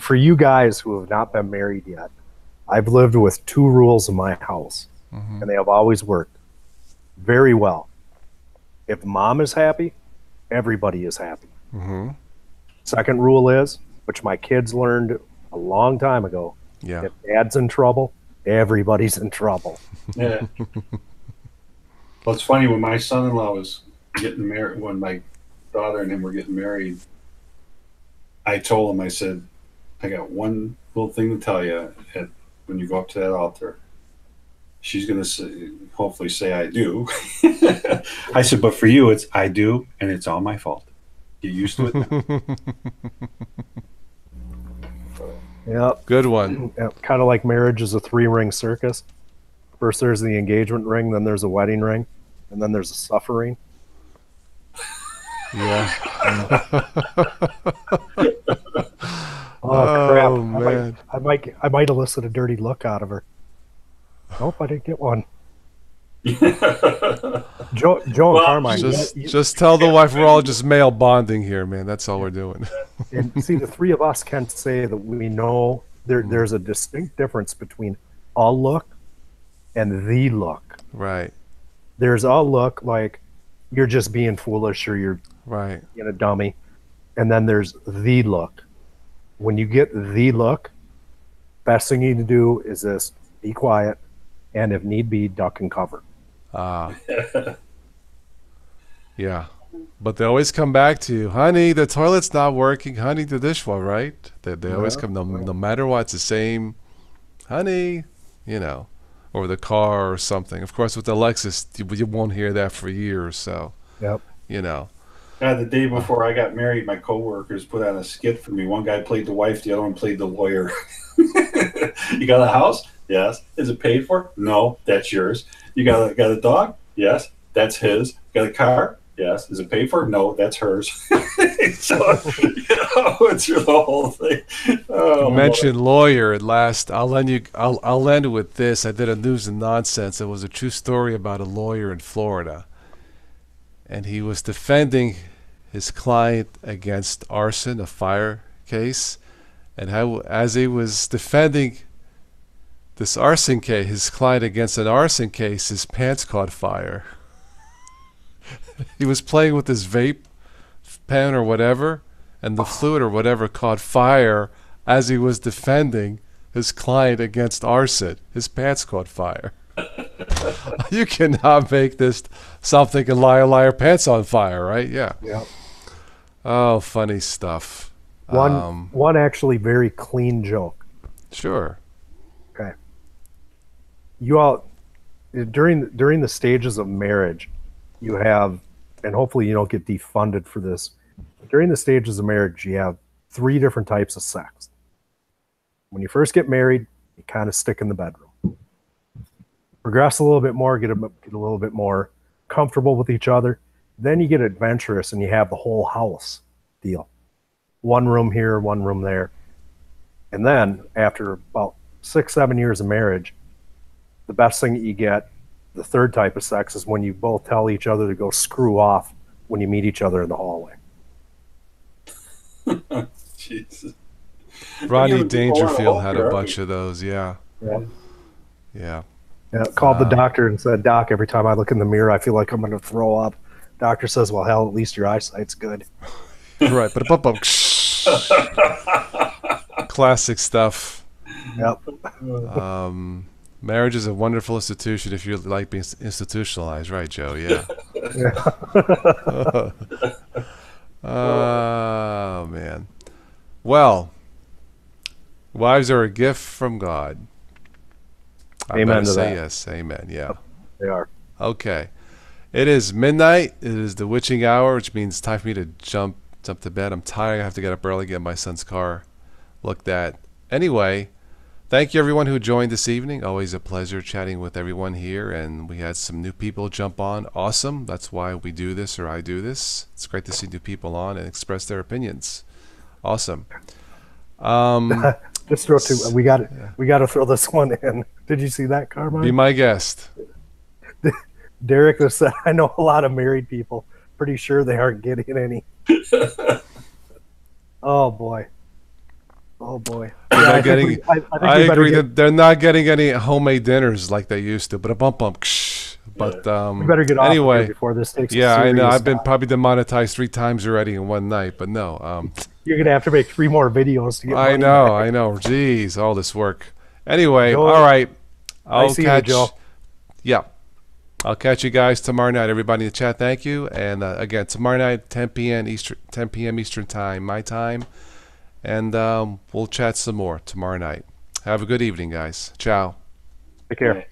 For you guys who have not been married yet, I've lived with 2 rules in my house, and they have always worked very well. If mom is happy, everybody is happy. Second rule is, which my kids learned a long time ago, if dad's in trouble, everybody's in trouble. Yeah. Well, it's funny, when my son-in-law was getting married, when my daughter and him were getting married, I told him, I said, I got one little thing to tell you when you go up to that altar. She's going to hopefully say, I do. I said, but for you, it's I do, and it's all my fault. Get used to it. Yep. Good one. Kind of like marriage is a 3-ring circus. First there's the engagement ring, then there's a wedding ring, and then there's a suffering. Yeah. Oh crap! Man. I might elicit a dirty look out of her. Nope, I didn't get one. Joe and Carmine. Just tell the wife we're all just male bonding here, man. That's all we're doing. And see, the 3 of us can say that we know there's a distinct difference between a look and the look. Right. There's a look like you're just being foolish or you're being a dummy. And then there's the look. When you get the look, best thing you need to do is this: be quiet, and if need be, duck and cover. Yeah. But they always come back to you, honey, the toilet's not working, honey, the dishwasher, right? They always come, no matter what, it's the same, honey, or the car or something. Of course, with the Lexus, you won't hear that for years. So, yep. The day before I got married, my coworkers put on a skit for me. One guy played the wife, the other one played the lawyer. You got a house? Yes. Is it paid for? No, that's yours. You got a dog? Yes, that's his. Got a car? Yes. Is it paid for? No, that's hers. So, it's the whole thing. You mentioned lawyer at last. I'll end it with this. I did a News and Nonsense. It was a true story about a lawyer in Florida, and he was defending his client against arson, a fire case, and as he was defending this arson case, his client against an arson case, his pants caught fire. he was playing with his vape pen or whatever, and the fluid or whatever caught fire as he was defending his client against arson. His pants caught fire. You cannot make this something and liar pants on fire, right? Yeah. Yeah. Oh, funny stuff. One actually very clean joke. Sure. Okay. You all during the stages of marriage, you have, and hopefully you don't get defunded for this. During the stages of marriage, you have 3 different types of sex. When you first get married, you kind of stick in the bedroom. Progress a little bit more, get a little bit more comfortable with each other. Then you get adventurous and you have the whole house deal. 1 room here, 1 room there. And then after about 6-7 years of marriage, the best thing that you get, the 3rd type of sex, is when you both tell each other to go screw off when you meet each other in the hallway. Jesus. Rodney Dangerfield had a bunch of those, yeah. Yeah. Called the doctor and said, "Doc, every time I look in the mirror, I feel like I'm going to throw up." Doctor says, "Well, hell, at least your eyesight's good." Right, but classic stuff. Yep. Marriage is a wonderful institution if you like being institutionalized, right, Joe? Yeah. Oh, man. Well, wives are a gift from God. Amen to say that. Yes, amen. Yeah. They are. Okay. It is midnight. It is the witching hour, which means time for me to jump to bed. I'm tired. I have to get up early, get my son's car looked at. Anyway, thank you everyone who joined this evening. Always a pleasure chatting with everyone here, and we had some new people jump on. Awesome. That's why we do this, or I do this. It's great to see new people on and express their opinions. Awesome. Just throw 2. We got to throw this one in. Did you see that, Carmine? Be my guest. Derek has said, "I know a lot of married people. Pretty sure they aren't getting any." Oh boy. I agree that they're not getting any homemade dinners like they used to. But But we better get off anyway, before this takes. Yeah, I know. I've been probably demonetized 3 times already in one night. But no. You're gonna have to make 3 more videos to get. I know. Jeez, all this work. Anyway, Joe, all right. I'll see catch you, Joe. Yeah. I'll catch you guys tomorrow night. Everybody in the chat, thank you. And again, tomorrow night, 10 p.m. Eastern time, my time. And we'll chat some more tomorrow night. Have a good evening, guys. Ciao. Take care.